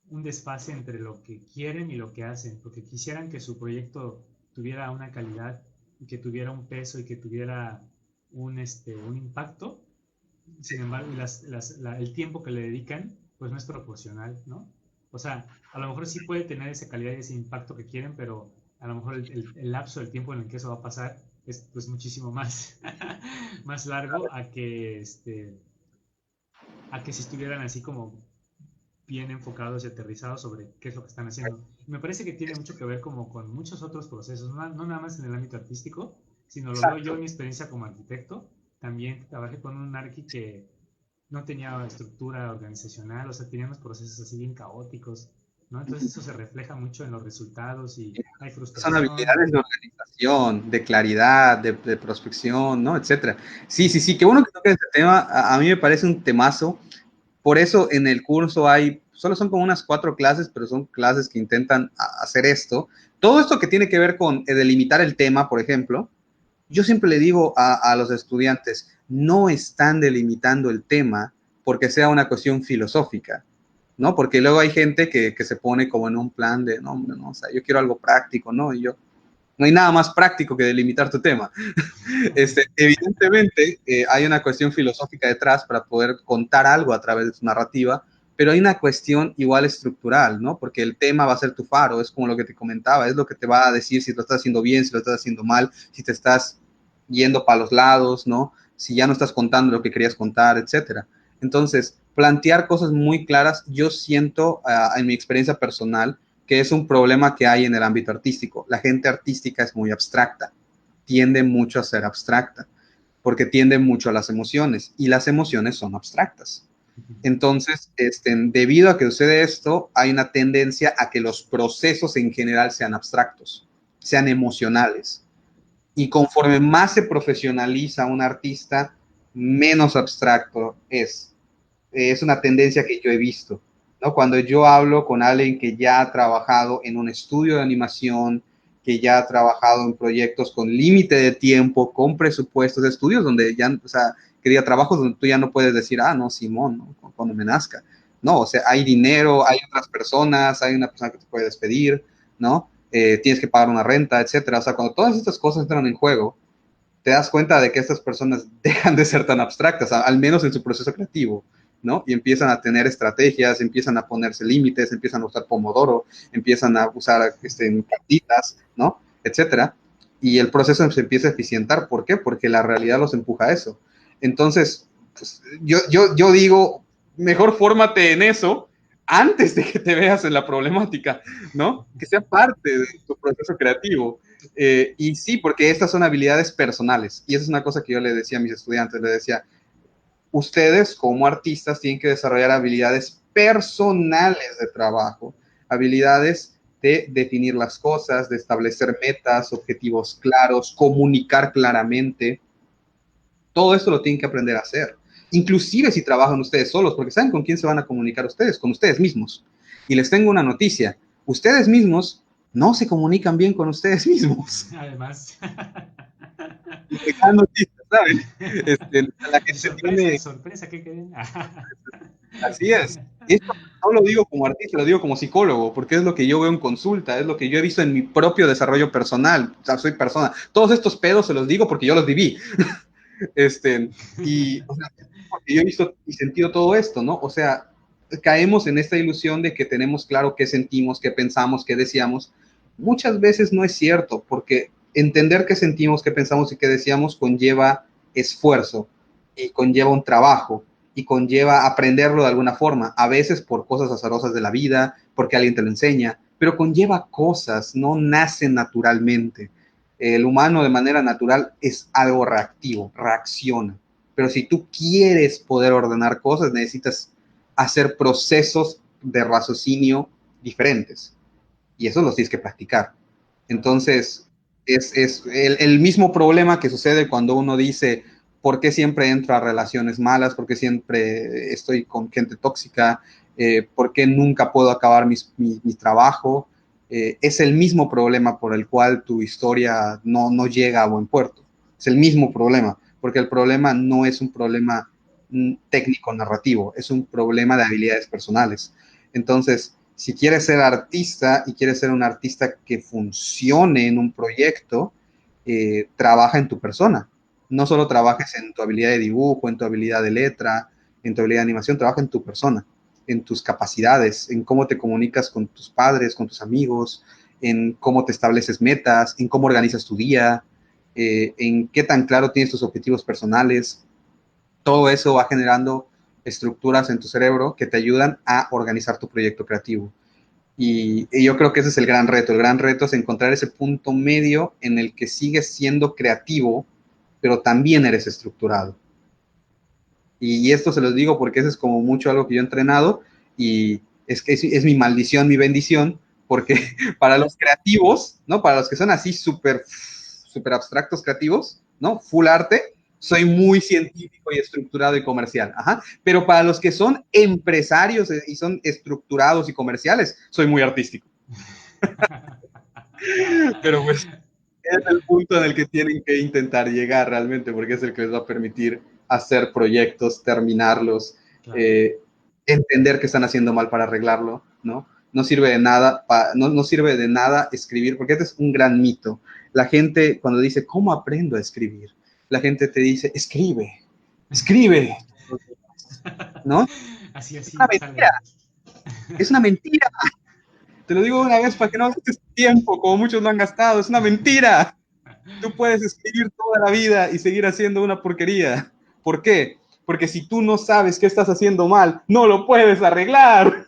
un desfase entre lo que quieren y lo que hacen, porque quisieran que su proyecto tuviera una calidad y que tuviera un peso y que tuviera un impacto. Sin embargo, el tiempo que le dedican, pues no es proporcional, ¿no? O sea, a lo mejor sí puede tener esa calidad y ese impacto que quieren, pero a lo mejor el lapso del tiempo en el que eso va a pasar es pues muchísimo más, más largo a que si estuvieran así como bien enfocados y aterrizados sobre qué es lo que están haciendo. Y me parece que tiene mucho que ver como con muchos otros procesos, no nada más en el ámbito artístico, sino lo veo yo en Exacto. mi experiencia como arquitecto. También trabajé con un arqui que no tenía estructura organizacional, o sea, tenía unos procesos así bien caóticos, ¿no? Entonces eso se refleja mucho en los resultados y hay Son frustración. habilidades de organización, de claridad, de prospección, ¿no? Etcétera. Sí, sí, sí, qué bueno que toques este tema. A mí me parece un temazo. Por eso en el curso solo son como unas 4 clases, pero son clases que intentan hacer esto. Todo esto que tiene que ver con delimitar el tema, por ejemplo, yo siempre le digo a los estudiantes, no están delimitando el tema porque sea una cuestión filosófica, ¿no? Porque luego hay gente que se pone como en un plan de, no, hombre, no, o sea, yo quiero algo práctico, ¿no? Y yo, no hay nada más práctico que delimitar tu tema. Evidentemente, hay una cuestión filosófica detrás para poder contar algo a través de tu narrativa, pero hay una cuestión igual estructural, ¿no? Porque el tema va a ser tu faro, es como lo que te comentaba, es lo que te va a decir si lo estás haciendo bien, si lo estás haciendo mal, si te estás yendo para los lados, ¿no? Si ya no estás contando lo que querías contar, etcétera. Entonces, plantear cosas muy claras, yo siento en mi experiencia personal que es un problema que hay en el ámbito artístico. La gente artística es muy abstracta, tiende mucho a ser abstracta, porque tiende mucho a las emociones y las emociones son abstractas. Entonces, debido a que sucede esto, hay una tendencia a que los procesos en general sean abstractos, sean emocionales. Y conforme más se profesionaliza un artista, menos abstracto es. Es una tendencia que yo he visto, ¿no? Cuando yo hablo con alguien que ya ha trabajado en un estudio de animación, que ya ha trabajado en proyectos con límite de tiempo, con presupuestos, de estudios donde ya, o sea, quería trabajos donde tú ya no puedes decir, ah, no, Simón, ¿no? Cuando me nazca. No, o sea, hay dinero, hay otras personas, hay una persona que te puede despedir, ¿no? Tienes que pagar una renta, etcétera. O sea, cuando todas estas cosas entran en juego, te das cuenta de que estas personas dejan de ser tan abstractas, al menos en su proceso creativo, ¿no? Y empiezan a tener estrategias, empiezan a ponerse límites, empiezan a usar Pomodoro, empiezan a usar cartitas, ¿no? Etcétera. Y el proceso se empieza a eficientar. ¿Por qué? Porque la realidad los empuja a eso. Entonces, pues, yo digo, mejor fórmate en eso antes de que te veas en la problemática, ¿no? Que sea parte de tu proceso creativo. Y sí, porque estas son habilidades personales. Y esa es una cosa que yo le decía a mis estudiantes. Le decía, ustedes como artistas tienen que desarrollar habilidades personales de trabajo, habilidades de definir las cosas, de establecer metas, objetivos claros, comunicar claramente. Todo esto lo tienen que aprender a hacer. Inclusive si trabajan ustedes solos, porque ¿saben con quién se van a comunicar ustedes? Con ustedes mismos. Y les tengo una noticia. Ustedes mismos no se comunican bien con ustedes mismos. Además. Gran noticia, ¿sabes? La gente Sorpresa, tiene, sorpresa, ¿qué creen? así es. Y esto no lo digo como artista, lo digo como psicólogo, porque es lo que yo veo en consulta, es lo que yo he visto en mi propio desarrollo personal. O sea, soy persona. Todos estos pedos se los digo porque yo los viví. Y o sea, porque yo he visto y sentido todo esto, ¿no? O sea, caemos en esta ilusión de que tenemos claro qué sentimos, qué pensamos, qué deseamos. Muchas veces no es cierto, porque entender qué sentimos, qué pensamos y qué deseamos conlleva esfuerzo y conlleva un trabajo y conlleva aprenderlo de alguna forma, a veces por cosas azarosas de la vida, porque alguien te lo enseña, pero conlleva cosas, no nace naturalmente. El humano de manera natural es algo reactivo, reacciona. Pero si tú quieres poder ordenar cosas, necesitas hacer procesos de raciocinio diferentes. Y eso los tienes que practicar. Entonces, es el mismo problema que sucede cuando uno dice, ¿por qué siempre entro a relaciones malas? ¿Por qué siempre estoy con gente tóxica? ¿Por qué nunca puedo acabar mi trabajo? Es el mismo problema por el cual tu historia no llega a buen puerto. Es el mismo problema, porque el problema no es un problema técnico-narrativo, es un problema de habilidades personales. Entonces, si quieres ser artista y quieres ser un artista que funcione en un proyecto, trabaja en tu persona. No solo trabajes en tu habilidad de dibujo, en tu habilidad de letra, en tu habilidad de animación, trabaja en tu persona, en tus capacidades, en cómo te comunicas con tus padres, con tus amigos, en cómo te estableces metas, en cómo organizas tu día, en qué tan claro tienes tus objetivos personales. Todo eso va generando estructuras en tu cerebro que te ayudan a organizar tu proyecto creativo. Y yo creo que ese es el gran reto. El gran reto es encontrar ese punto medio en el que sigues siendo creativo, pero también eres estructurado. Y esto se los digo porque eso es como mucho algo que yo he entrenado y es que es mi maldición, mi bendición, porque para los creativos, ¿no? Para los que son así súper super abstractos creativos, ¿no? Full arte, soy muy científico y estructurado y comercial. Ajá. Pero para los que son empresarios y son estructurados y comerciales, soy muy artístico. Pero pues es el punto en el que tienen que intentar llegar realmente, porque es el que les va a permitir hacer proyectos, terminarlos, Claro. eh, entender que están haciendo mal para arreglarlo, ¿no? No sirve de nada, no sirve de nada escribir, porque este es un gran mito. La gente cuando dice, ¿cómo aprendo a escribir? La gente te dice, escribe, escribe, ¿no? Así, Es una así, mentira, sale. es una mentira. Te lo digo una vez para que no gastes tiempo, como muchos lo han gastado, es una mentira. Tú puedes escribir toda la vida y seguir haciendo una porquería. ¿Por qué? Porque si tú no sabes qué estás haciendo mal, no lo puedes arreglar.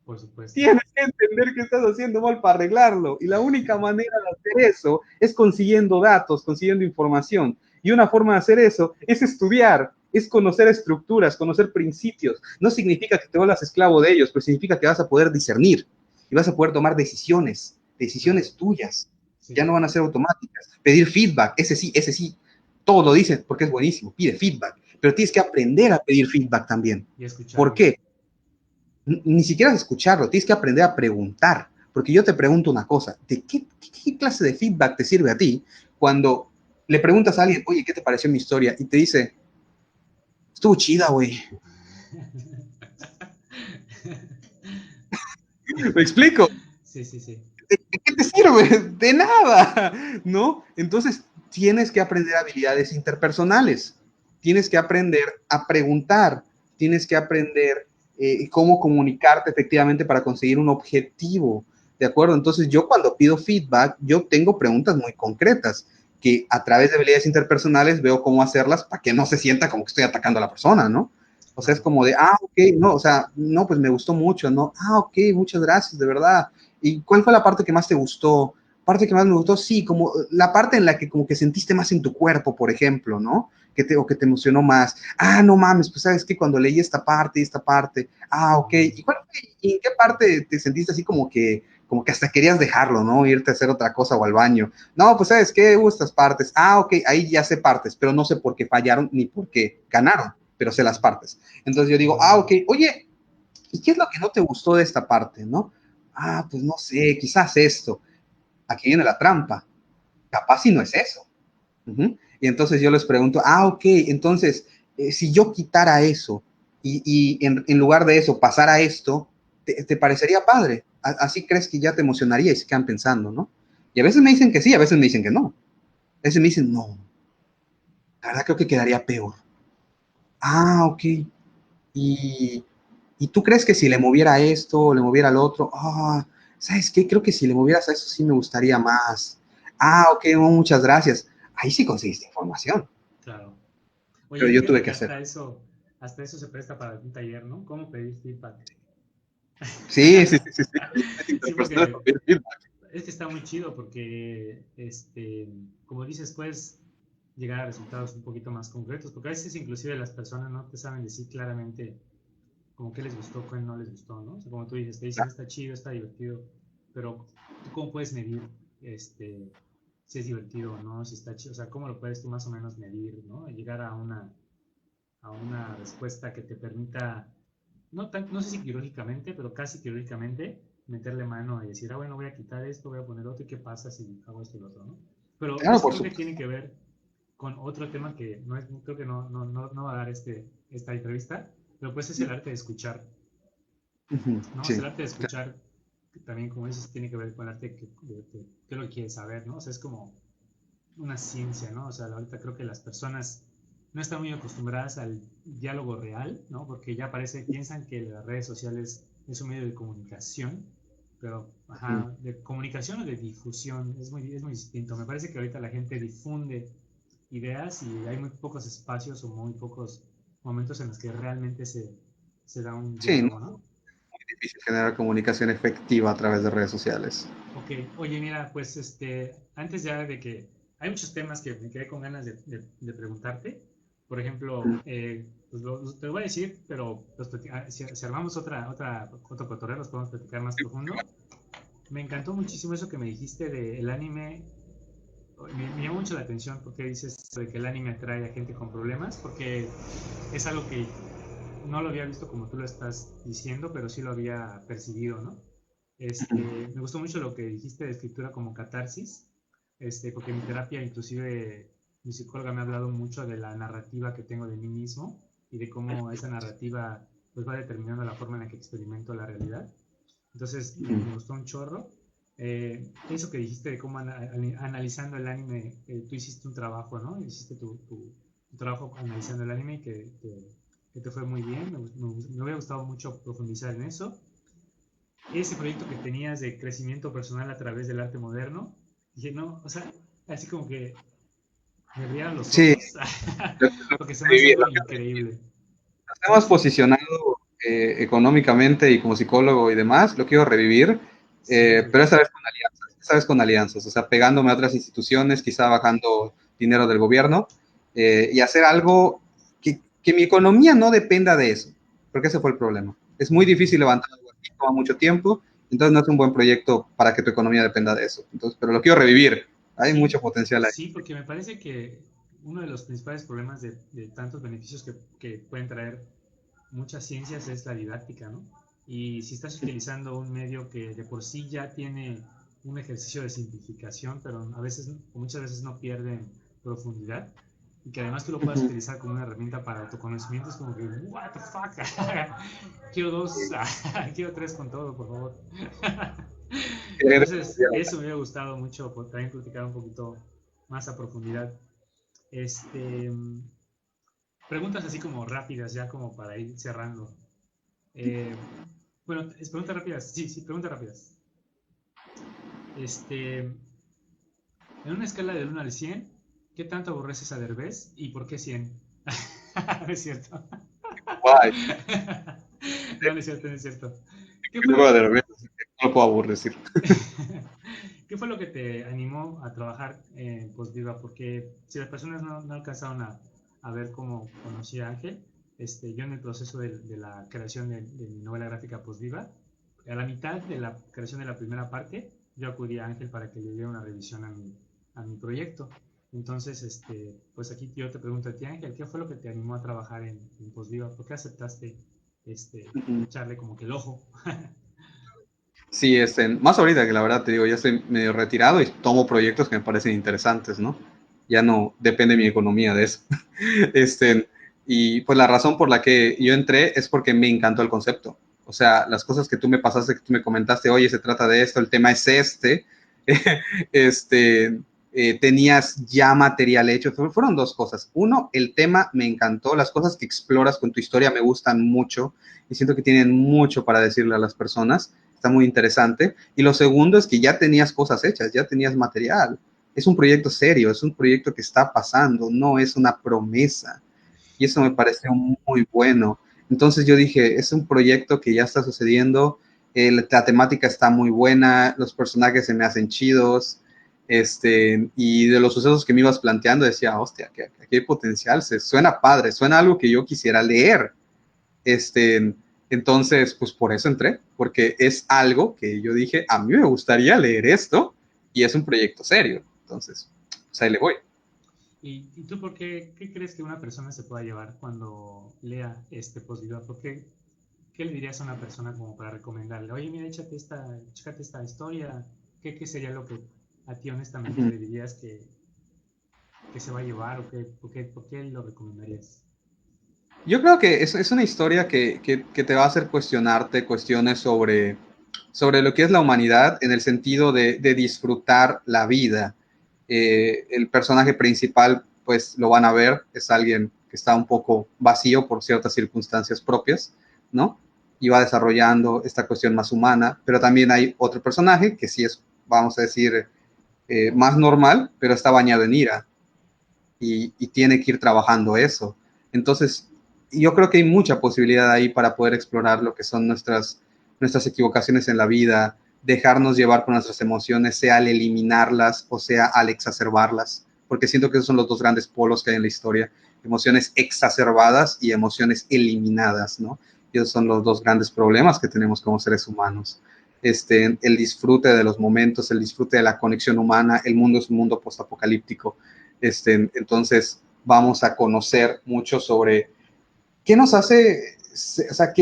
Por supuesto. Tienes que entender qué estás haciendo mal para arreglarlo. Y la única manera de hacer eso es consiguiendo datos, consiguiendo información. Y una forma de hacer eso es estudiar, es conocer estructuras, conocer principios. No significa que te vuelvas esclavo de ellos, pero significa que vas a poder discernir y vas a poder tomar decisiones, Claro. decisiones tuyas. Sí, ya no van a ser automáticas. Pedir feedback, ese sí, todo lo dicen porque es buenísimo, pide feedback, pero tienes que aprender a pedir feedback también. y ¿Por escucharlo. qué? Ni siquiera escucharlo, tienes que aprender a preguntar, porque yo te pregunto una cosa, ¿de qué clase de feedback te sirve a ti cuando le preguntas a alguien, oye, ¿qué te pareció mi historia? Y te dice, estuvo chida, güey. ¿Me explico? Sí, sí, sí. ¿De qué te sirve? De nada, ¿no? Entonces, tienes que aprender habilidades interpersonales, tienes que aprender a preguntar, tienes que aprender cómo comunicarte efectivamente para conseguir un objetivo, ¿de acuerdo? Entonces, yo cuando pido feedback, yo tengo preguntas muy concretas que a través de habilidades interpersonales veo cómo hacerlas para que no se sienta como que estoy atacando a la persona, ¿no? O sea, es Claro. como de, ok, no, o sea, no, pues me gustó mucho, ¿no? Ok, muchas gracias, de verdad. ¿Y cuál fue la parte que más te gustó? Parte que más me gustó, sí, como la parte en la que como que sentiste más en tu cuerpo, por ejemplo, ¿no? O que te emocionó más. No mames, pues sabes que cuando leí esta parte, ok. ¿Y en qué parte te sentiste así como que hasta querías dejarlo, ¿no? Irte a hacer otra cosa o al baño. No, pues sabes qué, hubo estas partes. Ok, ahí ya sé partes, pero no sé por qué fallaron ni por qué ganaron, pero sé las partes. Entonces yo digo, ok, oye, ¿y qué es lo que no te gustó de esta parte, no? Pues no sé, quizás esto. Aquí viene la trampa. Capaz si no es eso. Y entonces yo les pregunto, ok, entonces, si yo quitara eso y en lugar de eso pasara esto, ¿te parecería padre? Así crees que ya te emocionaría y se quedan pensando, ¿no? Y a veces me dicen que sí, a veces me dicen que no. A veces me dicen, no, la verdad creo que quedaría peor. Ok. Y, y tú crees que si le moviera esto o le moviera al otro, ¿sabes qué? Creo que si le movieras a eso sí me gustaría más. Ok, no, muchas gracias. Ahí sí conseguiste información, Claro. pero Oye, yo fíjate tuve que que hacer. hasta eso se presta para un taller, ¿no? ¿Cómo pedir feedback? Sí, sí, sí, sí, sí. Es Sí, interpersonal porque con feedback. es que está muy chido porque, como dices, puedes llegar a resultados un poquito más concretos, porque a veces inclusive las personas no te saben decir claramente como qué les gustó, qué no les gustó, ¿no? O sea, como tú dices, te dicen está chido, está divertido, pero tú cómo puedes medir si es divertido o no, si está chido, o sea, cómo lo puedes tú más o menos medir, ¿no? Llegar a una respuesta que te permita, no sé si quirúrgicamente, pero casi quirúrgicamente, meterle mano y decir, bueno, voy a quitar esto, voy a poner otro, ¿y qué pasa si hago esto y lo otro, ¿no? Pero Claro, eso por creo que tiene supuesto. que ver con otro tema que no es, creo que no va a dar esta entrevista, pero pues es el arte de escuchar, ¿no? O sea, Sí. el arte de escuchar también, como dices, tiene que ver con el arte de qué lo quieres saber, ¿no? O sea, es como una ciencia, ¿no? O sea, ahorita creo que las personas no están muy acostumbradas al diálogo real, ¿no? Porque ya parece, piensan que las redes sociales es un medio de comunicación, pero, ajá, de comunicación o de difusión, es muy distinto. Me parece que ahorita la gente difunde ideas y hay muy pocos espacios o muy pocos momentos en los que realmente se da un Sí, no diálogo, ¿no? es difícil generar comunicación efectiva a través de redes sociales. Ok, oye, mira, pues antes ya de que hay muchos temas que me quedé con ganas de preguntarte. Por ejemplo, pues te lo voy a decir, pero si armamos otro cotorreo, los podemos platicar más profundo. Me encantó muchísimo eso que me dijiste del anime. Me llamó mucho la atención porque dices de que el anime atrae a gente con problemas, porque es algo que no lo había visto como tú lo estás diciendo, pero sí lo había percibido, ¿no? Me gustó mucho lo que dijiste de escritura como catarsis, porque mi terapia, inclusive mi psicóloga me ha hablado mucho de la narrativa que tengo de mí mismo y de cómo esa narrativa pues va determinando la forma en la que experimento la realidad. Entonces me gustó un chorro. Eso que dijiste de cómo analizando el anime, tú hiciste un trabajo, ¿no? Hiciste tu trabajo analizando el anime que te fue muy bien. Me hubiera gustado mucho profundizar en eso. Ese proyecto que tenías de crecimiento personal a través del arte moderno, dije, no, o sea, así como que me brillaron los Sí, ojos, lo, porque se me hace lo algo que increíble. nos Se me hemos hace, posicionado económicamente y como psicólogo y demás, lo quiero revivir, sí, pero esta vez con alianzas, o sea, pegándome a otras instituciones, quizá bajando dinero del gobierno y hacer algo que mi economía no dependa de eso, porque ese fue el problema. Es muy difícil levantar algo aquí, toma mucho tiempo Entonces no es un buen proyecto para que tu economía dependa de eso. Entonces, pero lo quiero revivir. Hay Sí, mucho potencial ahí. sí, porque me parece que uno de los principales problemas de tantos beneficios que pueden traer muchas ciencias es la didáctica, ¿no? Y si estás utilizando un medio que de por sí ya tiene un ejercicio de simplificación, pero a veces, o muchas veces no pierde en profundidad, y que además tú lo puedas utilizar como una herramienta para autoconocimiento, es como que, what the fuck, quiero dos, quiero tres con todo, por favor. Entonces, eso me hubiera gustado mucho, también platicar un poquito más a profundidad. Este, preguntas así como rápidas, ya como para ir cerrando. Eh, bueno, es preguntas rápidas. Sí, sí, preguntas rápidas. En una escala del 1 al 100, ¿qué tanto aborreces a Derbez y por qué 100? No es cierto. Guay. No, no es cierto, no es cierto. ¿Qué fue lo Luego de que, repente, no lo puedo aburrir. ¿Qué fue lo que te animó a trabajar en Postviva? Porque si las personas no alcanzaron a ver cómo conocí a Ángel, yo en el proceso de la creación de mi novela gráfica Postviva, a la mitad de la creación de la primera parte, yo acudí a Ángel para que le diera una revisión a mi proyecto. Entonces, pues aquí yo te pregunto a ti, Ángel, ¿qué fue lo que te animó a trabajar en Postviva? ¿Por qué aceptaste echarle como que el ojo? Sí, más ahorita que la verdad te digo, ya estoy medio retirado y tomo proyectos que me parecen interesantes, ¿no? Ya no depende mi economía de eso. Este, y pues la razón por la que yo entré es porque me encantó el concepto. O sea, las cosas que tú me pasaste, que tú me comentaste, oye, se trata de esto, el tema es este, tenías ya material hecho. Fueron dos cosas. Uno, el tema me encantó, las cosas que exploras con tu historia me gustan mucho y siento que tienen mucho para decirle a las personas. Está muy interesante. Y lo segundo es que ya tenías cosas hechas, ya tenías material. Es un proyecto serio, es un proyecto que está pasando, no es una promesa. Y eso me pareció muy bueno. Entonces yo dije, es un proyecto que ya está sucediendo, la temática está muy buena, los personajes se me hacen chidos, y de los sucesos que me ibas planteando decía, hostia, que aquí hay potencial, se suena padre, suena algo que yo quisiera leer. Este, entonces, pues por eso entré, porque es algo que yo dije, a mí me gustaría leer esto y es un proyecto serio. Entonces, pues ahí le voy. ¿Y tú por qué crees que una persona se pueda llevar cuando lea este postvideo? ¿Qué le dirías a una persona como para recomendarle? Oye, mira, chécate esta historia. ¿Qué sería lo que a ti honestamente le dirías que se va a llevar o por qué lo recomendarías? Yo creo que es una historia que te va a hacer cuestionarte cuestiones sobre lo que es la humanidad en el sentido de disfrutar la vida. El personaje principal, pues lo van a ver, es alguien que está un poco vacío por ciertas circunstancias propias, ¿no? Y va desarrollando esta cuestión más humana, pero también hay otro personaje que sí es, vamos a decir, más normal, pero está bañado en ira y tiene que ir trabajando eso. Entonces, yo creo que hay mucha posibilidad ahí para poder explorar lo que son nuestras equivocaciones en la vida, dejarnos llevar con nuestras emociones, sea al eliminarlas o sea al exacerbarlas, porque siento que esos son los dos grandes polos que hay en la historia, emociones exacerbadas y emociones eliminadas, ¿no? Y esos son los dos grandes problemas que tenemos como seres humanos. El disfrute de los momentos, el disfrute de la conexión humana, el mundo es un mundo postapocalíptico, entonces vamos a conocer mucho sobre qué nos hace, o sea,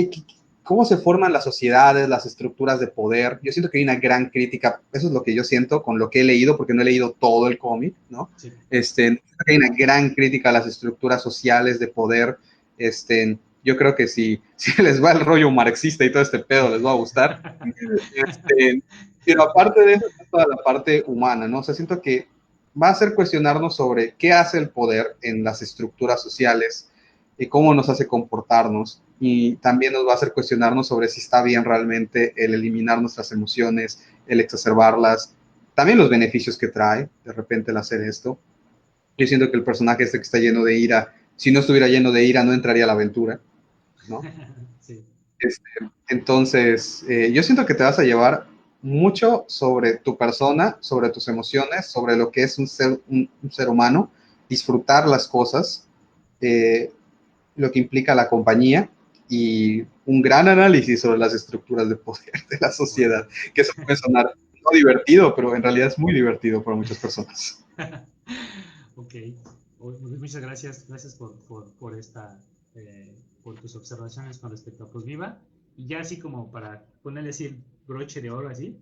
cómo se forman las sociedades, las estructuras de poder. Yo siento que hay una gran crítica, eso es lo que yo siento con lo que he leído, porque no he leído todo el cómic, ¿no? Sí. Hay una gran crítica a las estructuras sociales de poder. Yo creo que si les va el rollo marxista y todo este pedo, les va a gustar. Este, pero aparte de eso, es toda la parte humana, ¿no? O sea, siento que va a ser cuestionarnos sobre qué hace el poder en las estructuras sociales, y cómo nos hace comportarnos, y también nos va a hacer cuestionarnos sobre si está bien realmente el eliminar nuestras emociones, el exacerbarlas, también los beneficios que trae de repente el hacer esto. Yo siento que el personaje que está lleno de ira, si no estuviera lleno de ira no entraría a la aventura, ¿no? Sí. Este, entonces, yo siento que te vas a llevar mucho sobre tu persona, sobre tus emociones, sobre lo que es un ser humano, disfrutar las cosas, eh, lo que implica la compañía y un gran análisis sobre las estructuras de poder de la sociedad, que eso puede sonar no divertido, pero en realidad es muy divertido para muchas personas. Ok, muchas gracias, gracias por esta, por tus observaciones con respecto a Viva. Y ya así como para ponerle así el broche de oro así,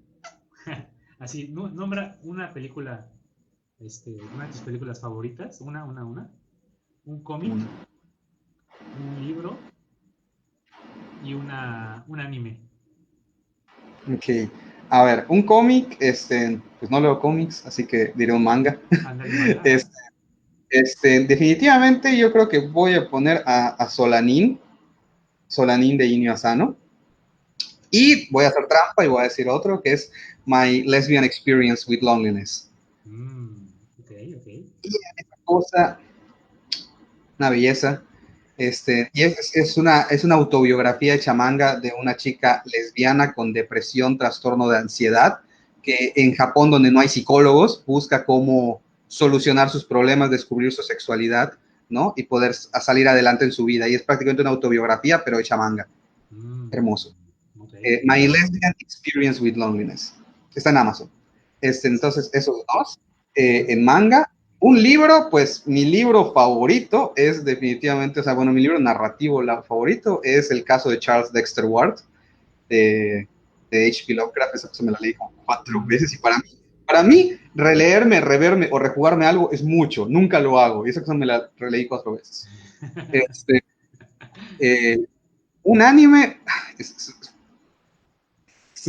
así, nombra una película, una de tus películas favoritas, un cómic, un libro y un anime. Ok, a ver, un cómic, pues no leo cómics, así que diré un manga. Ándale, manga, ajá. Este, definitivamente yo creo que voy a poner a Solanin, Solanin de Inio Asano. Y voy a hacer trampa y voy a decir otro que es My Lesbian Experience with Loneliness. Ok, ok. Y esa cosa, una belleza. Y es una autobiografía hecha manga de una chica lesbiana con depresión, trastorno de ansiedad, que en Japón, donde no hay psicólogos, busca cómo solucionar sus problemas, descubrir su sexualidad, ¿no? Y poder salir adelante en su vida. Y es prácticamente una autobiografía, pero hecha manga. Hermoso. Ok, ok. My Lesbian Experience with Loneliness. Está en Amazon. Entonces, esos dos en manga. Un libro, pues mi libro favorito es definitivamente, o sea, bueno, mi libro narrativo favorito es el caso de Charles Dexter Ward de H.P. Lovecraft. Esa cosa me la leí como 4 veces y para mí, releerme, reverme o rejugarme algo es mucho. Nunca lo hago y esa cosa me la releí 4 veces. Este, eh, un anime, esto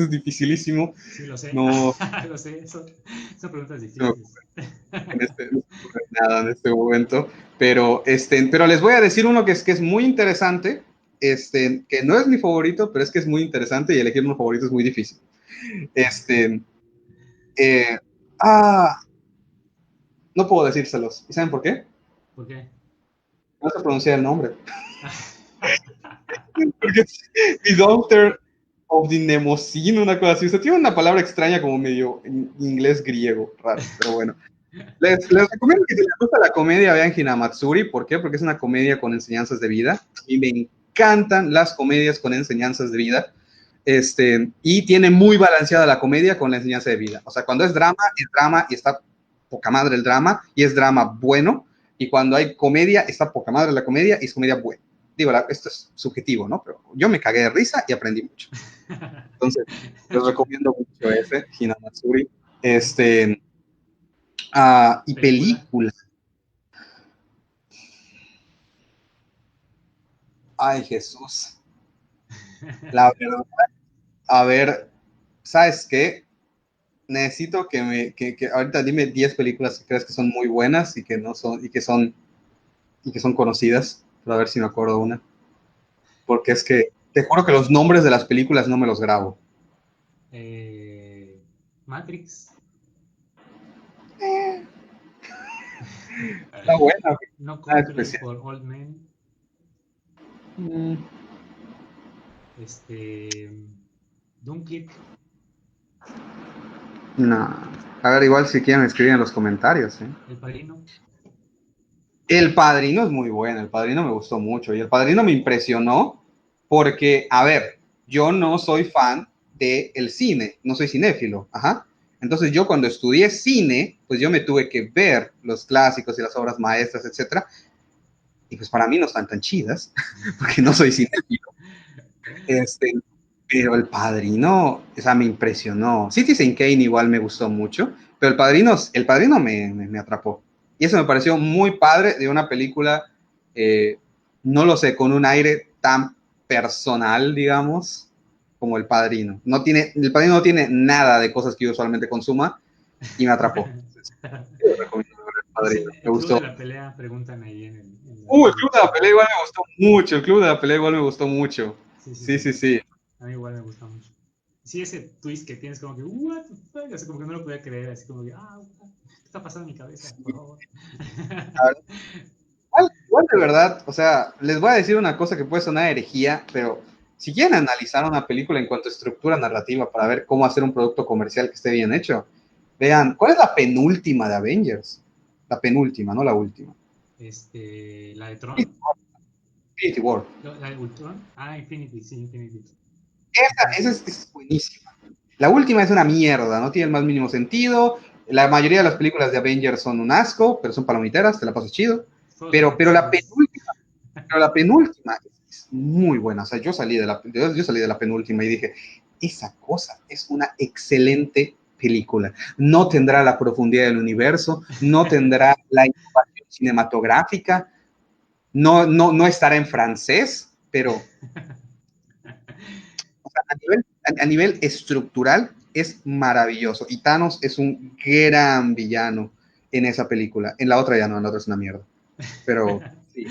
es dificilísimo. Sí, lo sé. No, Lo sé, son preguntas no difíciles. no se ocurre nada en este momento, pero les voy a decir uno que es muy interesante, que no es mi favorito, pero es que es muy interesante y elegir uno favorito es muy difícil. Este, eh, ah, no puedo decírselos. ¿Y saben por qué? ¿Por qué? No sé pronunciar el nombre. Porque es The Doctor of the Nemosine, una cosa así. O sea, tiene una palabra extraña como medio en inglés griego, raro, pero bueno. Les recomiendo que si les gusta la comedia vean Hinamatsuri. ¿Por qué? Porque es una comedia con enseñanzas de vida. Y me encantan las comedias con enseñanzas de vida. Y tiene muy balanceada la comedia con la enseñanza de vida. O sea, cuando es drama y está poca madre el drama y es drama bueno. Y cuando hay comedia, está poca madre la comedia y es comedia buena. Digo, esto es subjetivo, ¿no? Pero yo me cagué de risa y aprendí mucho. Entonces, les recomiendo mucho ese, Hinamatsuri. Y ¿Película? película. Ay, Jesús. La verdad, a ver, ¿sabes qué? Necesito que ahorita dime 10 películas que crees que son muy buenas y que no son, y que son conocidas, para ver si me acuerdo una. Porque es que te juro que los nombres de las películas no me los grabo. Eh, Matrix. Está buena, No nada Country especial. for Old Men. Mm, Este. Dunkirk. no. A ver, igual si quieren escribir en los comentarios, ¿eh? El Padrino. El Padrino es muy bueno, El Padrino me gustó mucho y El Padrino me impresionó porque, a ver, yo no soy fan del cine, no soy cinéfilo, ajá. Entonces yo cuando estudié cine, pues yo me tuve que ver los clásicos y las obras maestras, etcétera, y pues para mí no están tan chidas, porque no soy cinéfilo. Este, pero El Padrino, o sea, me impresionó. Citizen Kane igual me gustó mucho, pero El Padrino me atrapó. Y eso me pareció muy padre de una película, eh, no lo sé, con un aire tan personal, digamos, como El Padrino. El Padrino no tiene nada de cosas que yo usualmente consuma y me atrapó. Entonces, yo recomiendo ver El Padrino. Dice Me el Club de gustó. la Pelea, preguntan ahí El en el Club de la chat. Pelea igual me gustó mucho. El Club de la Pelea igual me gustó mucho. Sí, sí, Sí, sí. sí, sí. A mí igual me gusta mucho. Sí, ese twist que tienes como que, what the fuck, así como que no lo podía creer, así como que, ¿qué está pasando en mi cabeza? Por favor. Igual de verdad, o sea, les voy a decir una cosa que puede sonar herejía, pero si quieren analizar una película en cuanto a estructura narrativa para ver cómo hacer un producto comercial que esté bien hecho, vean, ¿cuál es la penúltima de Avengers? La penúltima, no la última. La de Tron. Infinity War. ¿La de Ultron? Ah, Infinity, sí, Infinity. Esa es buenísima. La última es una mierda, no tiene el más mínimo sentido. La mayoría de las películas de Avengers son un asco, pero son palomiteras, te la pasas chido. Fuegos Pero artificiales. la penúltima es muy buena. O sea, yo salí de la penúltima y dije, esa cosa es una excelente película. No tendrá la profundidad del universo, no tendrá la innovación cinematográfica, no estará en francés, pero a nivel estructural es maravilloso. Y Thanos es un gran villano en esa película. En la otra ya no, en la otra es una mierda. Pero sí.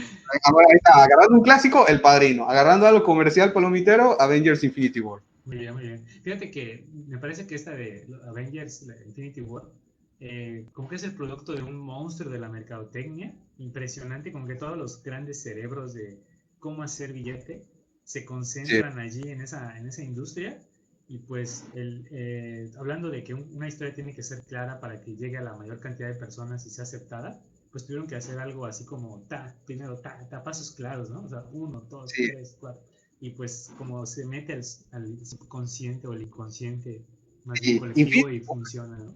Ahora ahí está, agarrando un clásico, El Padrino. Agarrando algo comercial palomitero, Avengers Infinity War. Muy bien, muy bien. Fíjate que me parece que esta de Avengers Infinity War, como que es el producto de un monstruo de la mercadotecnia, impresionante, como que todos los grandes cerebros de cómo hacer billete se Sí, concentran allí en esa industria. Y pues, hablando de que una historia tiene que ser clara para que llegue a la mayor cantidad de personas y sea aceptada, pues tuvieron que hacer algo así como primero pasos claros, ¿no? O sea, uno, dos, sí. tres, cuatro, y pues como se mete al subconsciente o el inconsciente más bien Y colectivo y funciona, ¿no?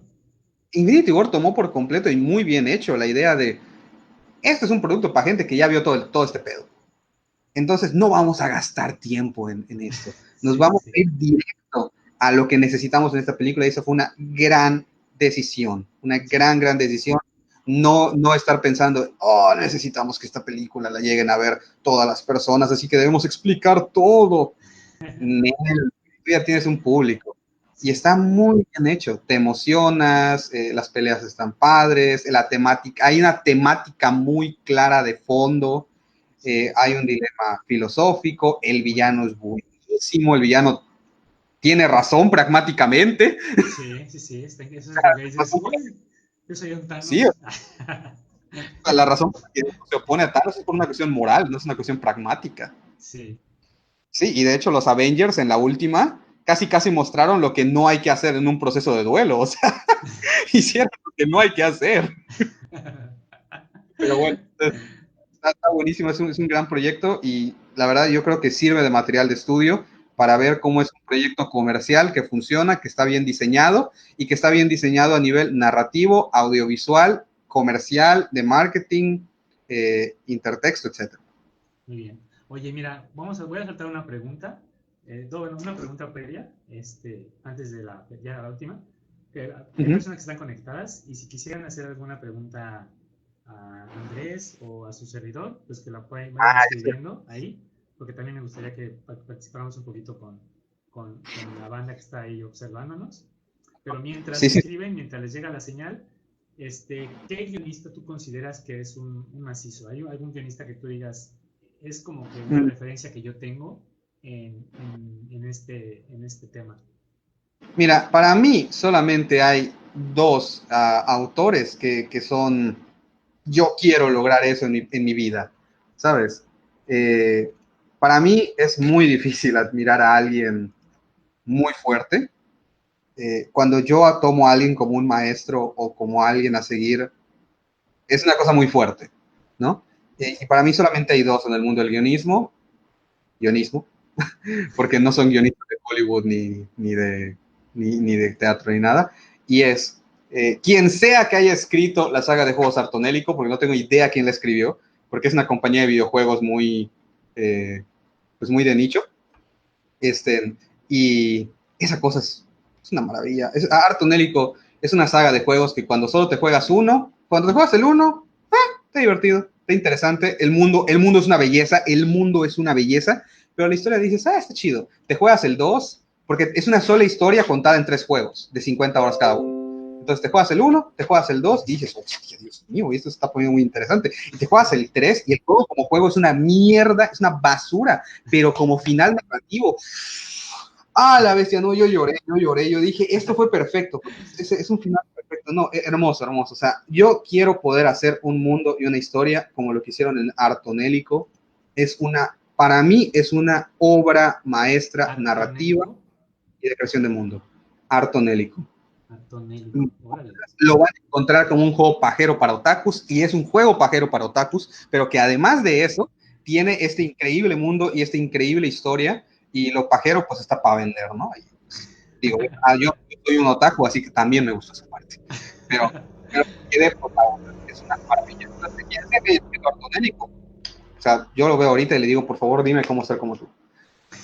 Infinity War tomó por completo y muy bien hecho la idea de, esto es un producto para gente que ya vio todo este pedo. Entonces no vamos a gastar tiempo en esto. Nos Sí, sí, vamos sí. a ir directo a lo que necesitamos en esta película y esa fue una gran decisión, una Sí. gran decisión. No estar pensando, oh, necesitamos que esta película la lleguen a ver todas las personas, así que debemos explicar todo. Nel, tú ya tienes un público y Sí, está muy bien hecho. Te emocionas, las peleas están padres, la temática, hay una temática muy clara de fondo, sí, hay un dilema filosófico, el muy villano bien. es buenísimo, el villano tiene razón pragmáticamente. Sí, sí, sí. Eso es como que dices, uy, yo soy un Sí, Thanos. la razón por la que se opone a Thanos es por una cuestión moral, no es una cuestión pragmática. Sí, Sí, y de hecho los Avengers en la última casi mostraron lo que no hay que hacer en un proceso de duelo, o sea, hicieron lo que no hay que hacer. Pero bueno, está buenísimo, es un gran proyecto y la verdad yo creo que sirve de material de estudio para ver cómo es un proyecto comercial que funciona, que está bien diseñado y que está bien diseñado a nivel narrativo, audiovisual, comercial, de marketing, intertexto, etcétera. muy bien. Oye, mira, voy a saltar una pregunta, bueno, una pregunta previa, antes de ya la última. Que hay Uh -huh. personas que están conectadas y si quisieran hacer alguna pregunta a Andrés o a su servidor, pues que la vayan escribiendo ahí, porque también me gustaría que participáramos un poquito con la banda que está ahí observándonos. Pero mientras Sí, sí. escriben, mientras les llega la señal, ¿qué guionista tú consideras que es un macizo? ¿Hay algún guionista que tú digas, es como que una referencia que yo tengo en este tema? Mira, para mí solamente hay dos autores que son, yo quiero lograr eso en mi vida, ¿sabes? Eh, para mí es muy difícil admirar a alguien muy fuerte. Cuando yo tomo a alguien como un maestro o como alguien a seguir, es una cosa muy fuerte, ¿no? Y para mí solamente hay dos en el mundo del guionismo, porque no son guionistas de Hollywood ni de teatro ni nada, y es quien sea que haya escrito la saga de juegos Artonélico, porque no tengo idea quién la escribió, porque es una compañía de videojuegos pues muy de nicho, y esa cosa es una maravilla. Artonélico es una saga de juegos que cuando solo te juegas uno, cuando te juegas el uno, está divertido, está interesante, el mundo es una belleza, el mundo es una belleza, pero la historia dices, está chido. Te juegas el 2, porque es una sola historia contada en 3 juegos, de 50 horas cada uno. Entonces te juegas el 1, te juegas el 2 y dices, oh, Dios mío, esto se está poniendo muy interesante. Y te juegas el 3 y el juego como juego es una mierda, es una basura, pero como final narrativo, la bestia, no, yo dije, esto fue perfecto, es un final perfecto, no, hermoso, hermoso, o sea, yo quiero poder hacer un mundo y una historia como lo que hicieron en Artonélico, para mí es una obra maestra narrativa Artonélico, y de creación de mundo, Artonélico. Artonélico, órale. Lo van a encontrar como un juego pajero para otakus y es un juego pajero para otakus, pero que además de eso tiene este increíble mundo y esta increíble historia, y lo pajero pues está para vender, ¿no? Y, pues, digo, yo soy un otaku, así que también me gusta esa parte, pero quedé por la onda, es una maravilla. Entonces, ¿quién es el escritor tonérico? O sea, yo lo veo ahorita y le digo, por favor, dime cómo ser como tú.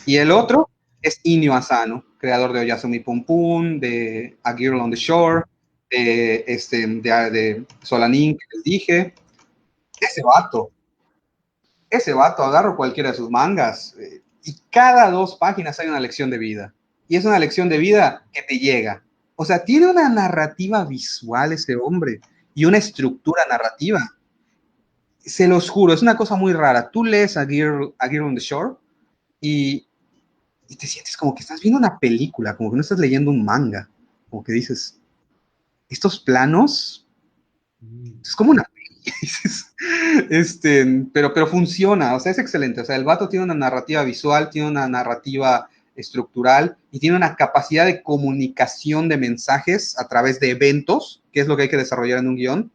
Y el otro es Inio Asano, creador de Oyasumi Pum Pum, de A Girl on the Shore, de Solanin, que les dije. Ese vato, ese vato, agarro cualquiera de sus mangas y cada 2 páginas hay una lección de vida. Y es una lección de vida que te llega. O sea, tiene una narrativa visual ese hombre y una estructura narrativa. Se los juro, es una cosa muy rara. Tú lees A Girl on the Shore y, y te sientes como que estás viendo una película, como que no estás leyendo un manga. Como que dices, estos planos, es como una pero funciona, o sea, es excelente. O sea, el vato tiene una narrativa visual, tiene una narrativa estructural y tiene una capacidad de comunicación de mensajes a través de eventos, que es lo que hay que desarrollar en un guión.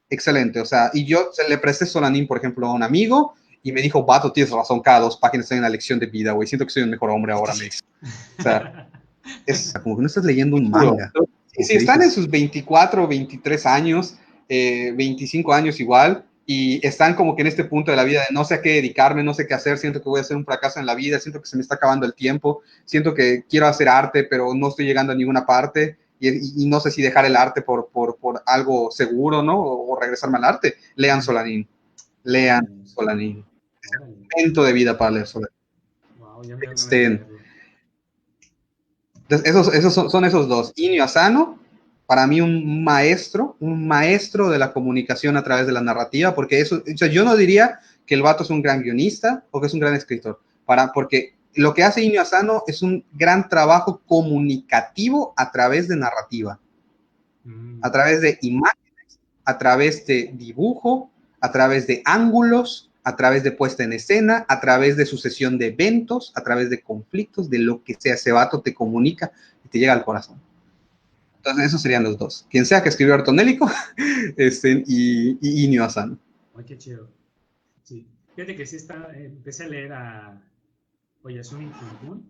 Excelente, o sea, y yo le presté Solanin, por ejemplo, a un amigo y me dijo, vato, tienes razón, cada 2 páginas hay una lección de vida, güey, siento que soy un mejor hombre ahora, me dice. O sea, es como que no estás leyendo un manga. Si están en sus 24, 23 años, 25 años igual, y están como que en este punto de la vida de no sé a qué dedicarme, no sé qué hacer, siento que voy a hacer un fracaso en la vida, siento que se me está acabando el tiempo, siento que quiero hacer arte, pero no estoy llegando a ninguna parte, y no sé si dejar el arte por algo seguro, ¿no? O regresarme al arte. Lean Solanin. Lean Solanin. Es el momento de vida para leer Solanin. Wow, ya me dan ganas de leerlo. Entonces, son esos dos. Inio Asano, para mí un maestro de la comunicación a través de la narrativa, porque eso, o sea, yo no diría que el vato es un gran guionista o que es un gran escritor, porque lo que hace Inio Asano es un gran trabajo comunicativo a través de narrativa, a través de imágenes, a través de dibujo, a través de ángulos, a través de puesta en escena, a través de sucesión de eventos, a través de conflictos, de lo que sea. Ese vato te comunica y te llega al corazón. Entonces, esos serían los dos. Quien sea que escribió Artonélico y Inio Asano. Ay, qué chido. Sí. Fíjate que sí empecé a leer a Oyasumi Pum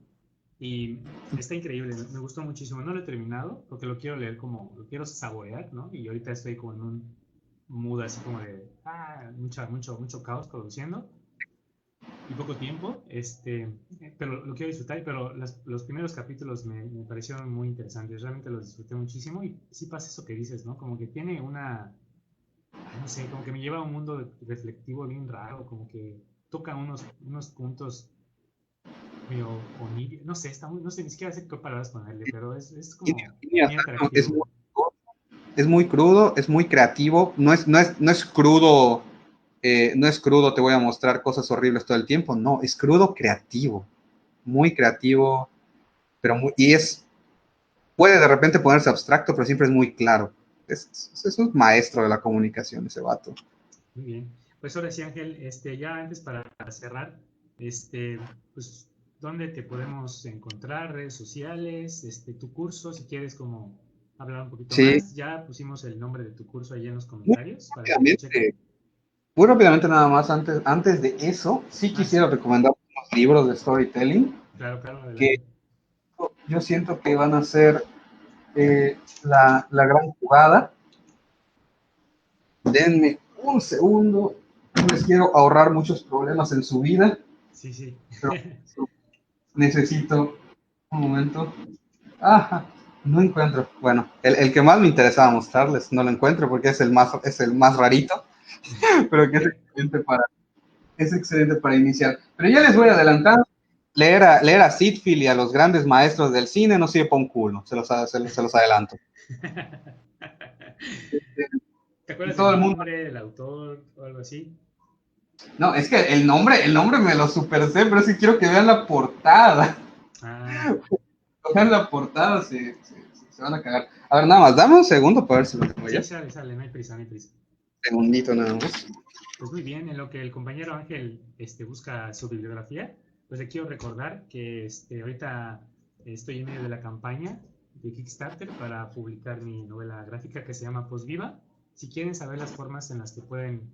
y está increíble, me gustó muchísimo. No lo he terminado porque lo quiero leer como, lo quiero saborear, ¿no? Y ahorita estoy como en un mood así como de, mucho caos produciendo y poco tiempo, pero lo quiero disfrutar, pero los primeros capítulos me parecieron muy interesantes, realmente los disfruté muchísimo y sí pasa eso que dices, ¿no? Como que tiene no sé, como que me lleva a un mundo reflectivo bien raro, como que toca unos puntos medio oníricos, no sé, no sé ni siquiera sé qué palabras ponerle, pero es como Inio muy Asano atractivo. es muy crudo, es muy creativo, no es crudo. No es crudo, te voy a mostrar cosas horribles todo el tiempo, no, es crudo creativo, muy creativo, puede de repente ponerse abstracto, pero siempre es muy claro. Es un maestro de la comunicación ese vato. Muy bien. Pues ahora sí, Ángel, ya antes para cerrar, pues, ¿dónde te podemos encontrar? Redes sociales, tu curso, si quieres como hablar un poquito Sí, más. Ya pusimos el nombre de tu curso ahí en los muy comentarios para que lo chequen. rápidamente, muy rápidamente nada más, antes de eso, sí Ah, sí, quisiera recomendar unos libros de storytelling claro, claro, que adelante. yo siento que van a ser la gran jugada. Denme un segundo, no les quiero ahorrar muchos problemas en su vida, Sí, sí. pero necesito un momento. Ajá, no encuentro. Bueno, el que más me interesaba mostrarles, no lo encuentro porque es el más rarito, pero que es excelente para iniciar. Pero ya les voy a adelantar. Leer a Sitfield y a los grandes maestros del cine no sirve para un culo, se los adelanto. ¿Te Y acuerdas todo del el mundo. nombre, del autor o algo así? No, es que el nombre me lo super sé, pero sí quiero que vean la portada. Ah, Vean la portada, se van a cagar. A ver, nada más, dame un segundo para ver si lo tengo sí, ya. sale, sale, no hay prisa, no hay prisa. Segundito nada más. Pues muy bien, en lo que el compañero Ángel busca su bibliografía, pues le quiero recordar que ahorita estoy en medio de la campaña de Kickstarter para publicar mi novela gráfica que se llama Posviva. Si quieren saber las formas en las que pueden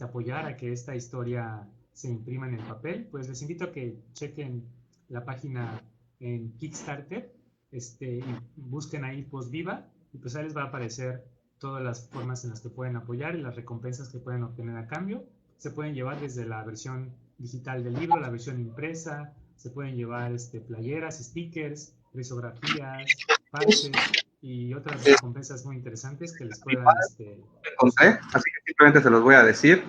apoyar a que esta historia se imprima en el papel, pues les invito a que chequen la página en Kickstarter, y busquen ahí Postviva, y pues ahí les va a aparecer todas las formas en las que pueden apoyar y las recompensas que pueden obtener a cambio. Se pueden llevar desde la versión digital del libro, la versión impresa, se pueden llevar playeras, stickers, risografías, parches y otras Eh, recompensas muy interesantes que les puedan Encontré, gustar. así que simplemente se los voy a decir.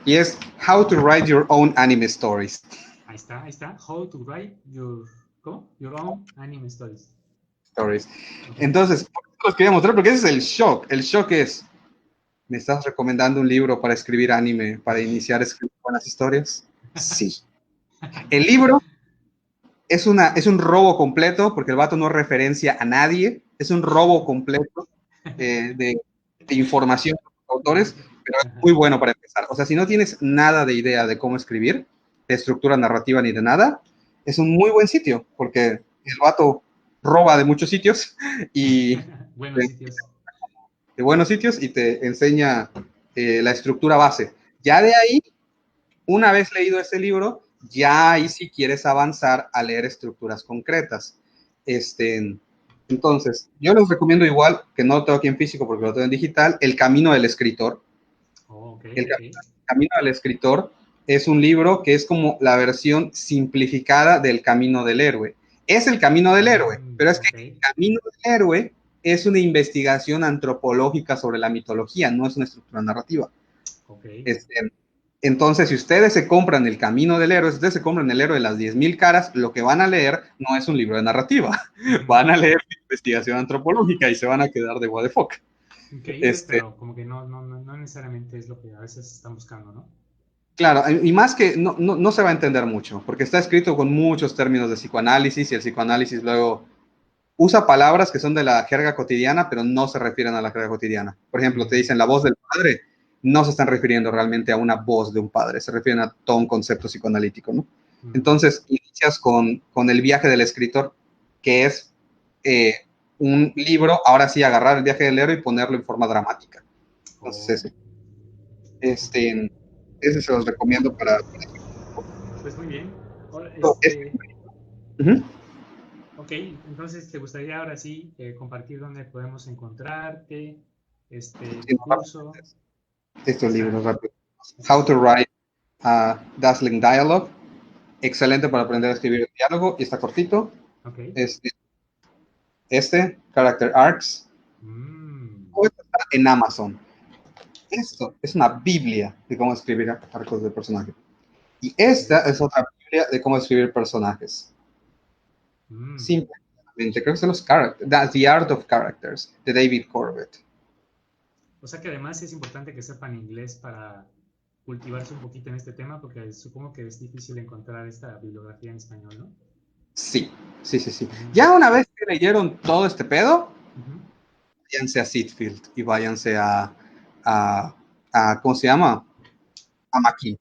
Y es How to Write Your Own Anime Stories. Ahí está. How to write your, ¿cómo? Your own anime stories. Stories. Ok. Entonces, ¿por qué los quería mostrar? Porque ese es el shock. El shock es, ¿me estás recomendando un libro para escribir anime, para iniciar a escribir buenas historias? Sí. El libro es un robo completo, porque el vato no referencia a nadie. Es un robo completo de información de los autores, pero es Ajá. muy bueno para empezar. O sea, si no tienes nada de idea de cómo escribir, de estructura narrativa ni de nada, es un muy buen sitio, porque el vato roba de muchos sitios y Buenos sitios. de buenos sitios y te enseña la estructura base. Ya de ahí, una vez leído ese libro, ya ahí sí quieres avanzar a leer estructuras concretas. Entonces, yo les recomiendo igual, que no lo tengo aquí en físico porque lo tengo en digital, El Camino del Escritor. Oh, ok, El ok. Camino del Escritor es un libro que es como la versión simplificada del Camino del Héroe. Es el Camino del Héroe, pero es que Ok, el Camino del Héroe es una investigación antropológica sobre la mitología, no es una estructura narrativa. ok. Este, entonces, si ustedes se compran El Camino del Héroe, si ustedes se compran El Héroe de las 10.000 caras, lo que van a leer no es un libro de narrativa, van a leer investigación antropológica y se van a quedar de what the fuck. Increíble, Este, pero como que no necesariamente es lo que a veces están buscando, ¿no? Claro, y más que no se va a entender mucho, porque está escrito con muchos términos de psicoanálisis y el psicoanálisis luego usa palabras que son de la jerga cotidiana, pero no se refieren a la jerga cotidiana. Por ejemplo, te dicen la voz del padre, no se están refiriendo realmente a una voz de un padre, se refieren a todo un concepto psicoanalítico, ¿no? Entonces, inicias con el viaje del escritor, que es eh, un libro, ahora sí, agarrar el viaje del héroe y ponerlo en forma dramática. Entonces, Oh, ok. ese se los recomiendo para... Pues muy bien. Ahora, Uh-huh. ok, entonces te gustaría ahora sí compartir dónde podemos encontrarte, Sí, tu curso. estos libros Esa, rápidos. esa How to parte. Write a Dazzling Dialogue. Excelente para aprender a escribir el diálogo y está cortito. Ok. Este, Character Arcs, Mm, está en Amazon. Esto es una biblia de cómo escribir arcos de personaje. Y ok. esta es otra biblia de cómo escribir personajes. Mm. Simplemente, creo que son los characters. The Art of Characters, de David Corbett. O sea que además es importante que sepan inglés para cultivarse un poquito en este tema, porque supongo que es difícil encontrar esta bibliografía en español, ¿no? Sí, sí, sí, sí. Mm, Ya una vez que leyeron todo este pedo, ujú. váyanse a Sitfield y váyanse a, ¿cómo se llama? A McKee.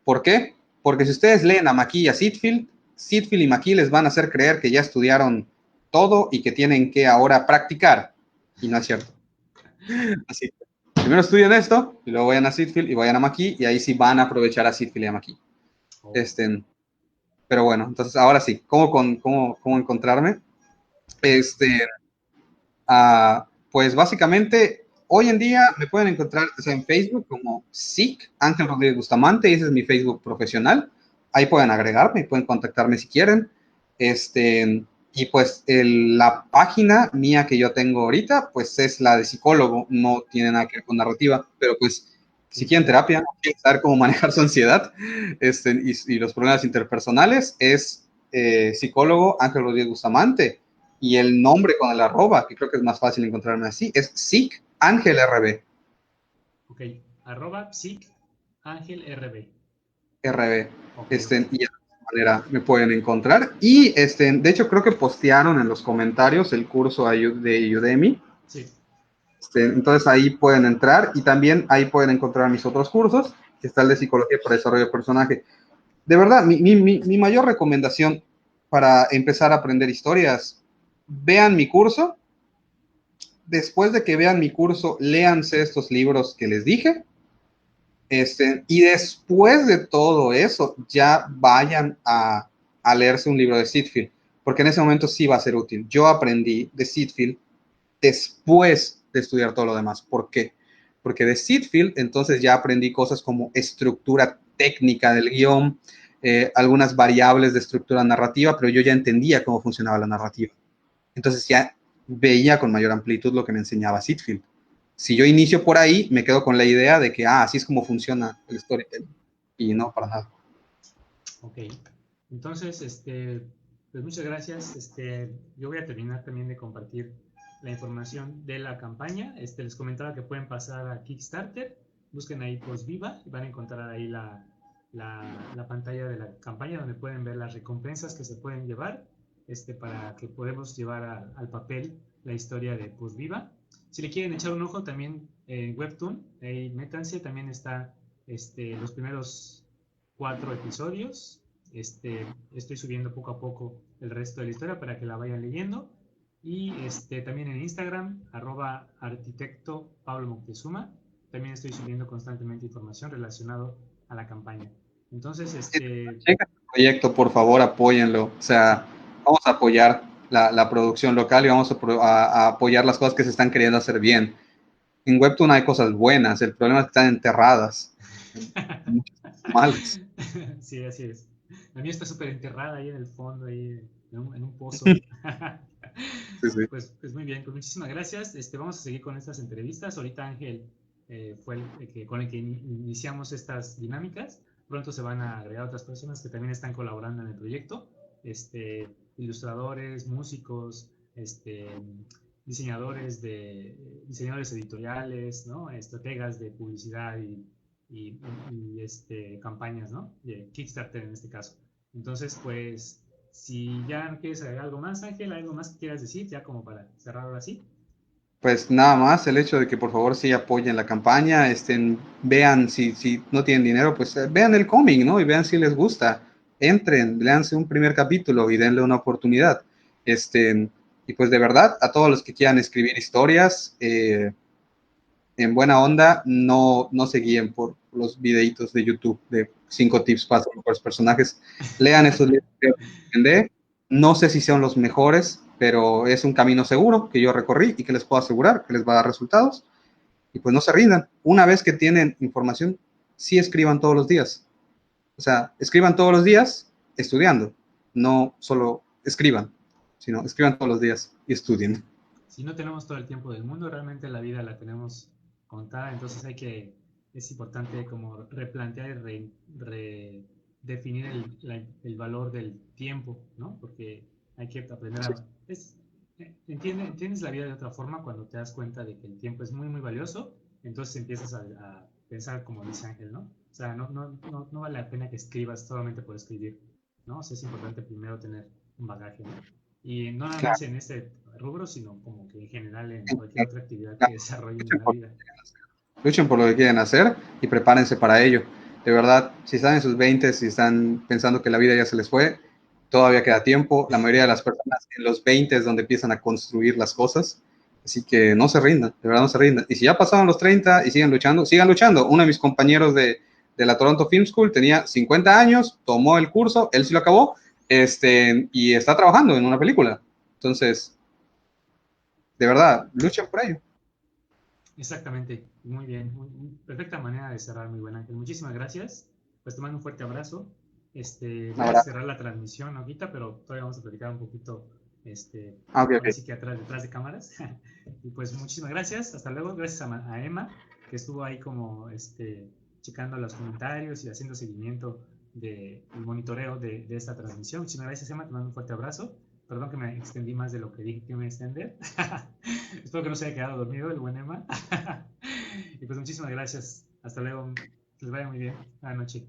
¿Por qué? Porque si ustedes leen a McKee y a Sitfield, Sitfield y McKee les van a hacer creer que ya estudiaron todo y que tienen que ahora practicar. Y no es cierto. Así que primero estudien esto y luego vayan a Sitfield y vayan a McKee y ahí sí van a aprovechar a Sitfield y a McKee. Oh, Este, pero bueno, entonces ahora sí, ¿cómo encontrarme? Este, pues básicamente, hoy en día me pueden encontrar en Facebook como SIC, Ángel Rodríguez Bustamante, y ese es mi Facebook profesional. Ahí pueden agregarme, pueden contactarme si quieren. Y pues la página mía que yo tengo ahorita, pues es la de psicólogo, no tiene nada que ver con narrativa, pero pues si sí, quieren sí. terapia, quieren saber cómo manejar su ansiedad y los problemas interpersonales, es psicólogo Ángel Rodríguez Bustamante y el nombre con el arroba, que creo que es más fácil encontrarme así, es SIC Ángel RB. Ok. @psic Ángel RB. RB. Ok, ok. Y de esa manera me pueden encontrar. Y de hecho, creo que postearon en los comentarios el curso de Udemy. Sí. Entonces ahí pueden entrar y también ahí pueden encontrar mis otros cursos, que está el de psicología para desarrollo de personaje. De verdad, mi mayor recomendación para empezar a aprender historias, vean mi curso. Después de que vean mi curso, léanse estos libros que les dije Y después de todo eso, ya vayan a leerse un libro de Sitfield, porque en ese momento sí va a ser útil. Yo aprendí de Sitfield después de estudiar todo lo demás. ¿Por qué? Porque de Sitfield entonces ya aprendí cosas como estructura técnica del guión, algunas variables de estructura narrativa, pero yo ya entendía cómo funcionaba la narrativa. Entonces ya veía con mayor amplitud lo que me enseñaba Sitfield. Si yo inicio por ahí, me quedo con la idea de que, así es como funciona el storytelling. Y no, para nada. Ok. Entonces, pues muchas gracias. Yo voy a terminar también de compartir la información de la campaña. Les comentaba que pueden pasar a Kickstarter, busquen ahí Viva y van a encontrar ahí la pantalla de la campaña donde pueden ver las recompensas que se pueden llevar para que podamos llevar al papel la historia de Viva. Si le quieren echar un ojo también en Webtoon, ahí métanse, también está los primeros 4 episodios. Estoy subiendo poco a poco el resto de la historia para que la vayan leyendo. Y también en Instagram, @arquitecto Pablo Moctezuma, también estoy subiendo constantemente información relacionada a la campaña. Entonces, Checa el proyecto, por favor, apóyenlo. O sea, vamos a apoyar la producción local y vamos a apoyar las cosas que se están queriendo hacer bien. En Webtoon hay cosas buenas, el problema es que están enterradas. Muchas malas. sí, así es. La mía está súper enterrada ahí en el fondo, ahí en un pozo. Sí, sí. Pues muy bien, pues muchísimas gracias. Vamos a seguir con estas entrevistas. Ahorita Ángel fue con el que iniciamos estas dinámicas. Pronto se van a agregar otras personas que también están colaborando en el proyecto. Ilustradores, músicos, diseñadores editoriales, ¿no? Estrategas de publicidad y campañas, ¿no? De Kickstarter en este caso. Entonces, pues, si ya no quieres agregar algo más, Ángel, algo más que quieras decir, ya como para cerrar ahora sí. Pues nada más, el hecho de que por favor sí apoyen la campaña, vean si no tienen dinero, pues vean el cómic, ¿no? Y vean si les gusta. Entren, léanse un primer capítulo y denle una oportunidad. Y pues de verdad, a todos los que quieran escribir historias, en buena onda, no se guíen por los videitos de YouTube de 5 tips para los personajes. Lean esos libros que recomendé. No sé si sean los mejores, pero es un camino seguro que yo recorrí y que les puedo asegurar que les va a dar resultados. Y pues no se rindan. Una vez que tienen información, sí escriban todos los días. O sea, escriban todos los días estudiando. No solo escriban, sino escriban todos los días y estudien. Si no tenemos todo el tiempo del mundo, realmente la vida la tenemos contada, entonces es importante como replantear y redefinir el valor del tiempo, ¿no? Porque hay que aprender Sí, entiendes la vida de otra forma cuando te das cuenta de que el tiempo es muy, muy valioso, entonces empiezas a pensar como dice Ángel, ¿no? O sea, no vale la pena que escribas solamente por escribir, ¿no? O sea, es importante primero tener un bagaje, ¿no? Y no nada claro. más en este rubro, sino como que en general en cualquier otra actividad que desarrollen en la vida. Luchen por lo que quieren hacer y prepárense para ello. De verdad, si están en sus 20, si están pensando que la vida ya se les fue, todavía queda tiempo. La mayoría de las personas en los 20 es donde empiezan a construir las cosas. Así que no se rindan, de verdad no se rindan. Y si ya pasaron los 30 y siguen luchando, sigan luchando. Uno de mis compañeros de la Toronto Film School tenía 50 años, tomó el curso, él sí lo acabó, y está trabajando en una película. Entonces, de verdad, luchen por ello. Exactamente, muy bien, perfecta manera de cerrar, muy buena Ángel. Muchísimas gracias, pues te mando un fuerte abrazo. Voy a Ahora, cerrar la transmisión ahorita, pero todavía vamos a platicar un poquito, ok, ahora ok. sí que atrás, detrás de cámaras. Y pues muchísimas gracias, hasta luego, gracias a Emma, que estuvo ahí como, checando los comentarios y haciendo seguimiento del monitoreo de esta transmisión. Muchísimas gracias, Emma, te mando un fuerte abrazo. Perdón que me extendí más de lo que dije que me iba a extender. Espero que no se haya quedado dormido el buen Emma. Y pues muchísimas gracias. Hasta luego. Que les vaya muy bien. Buenas noches.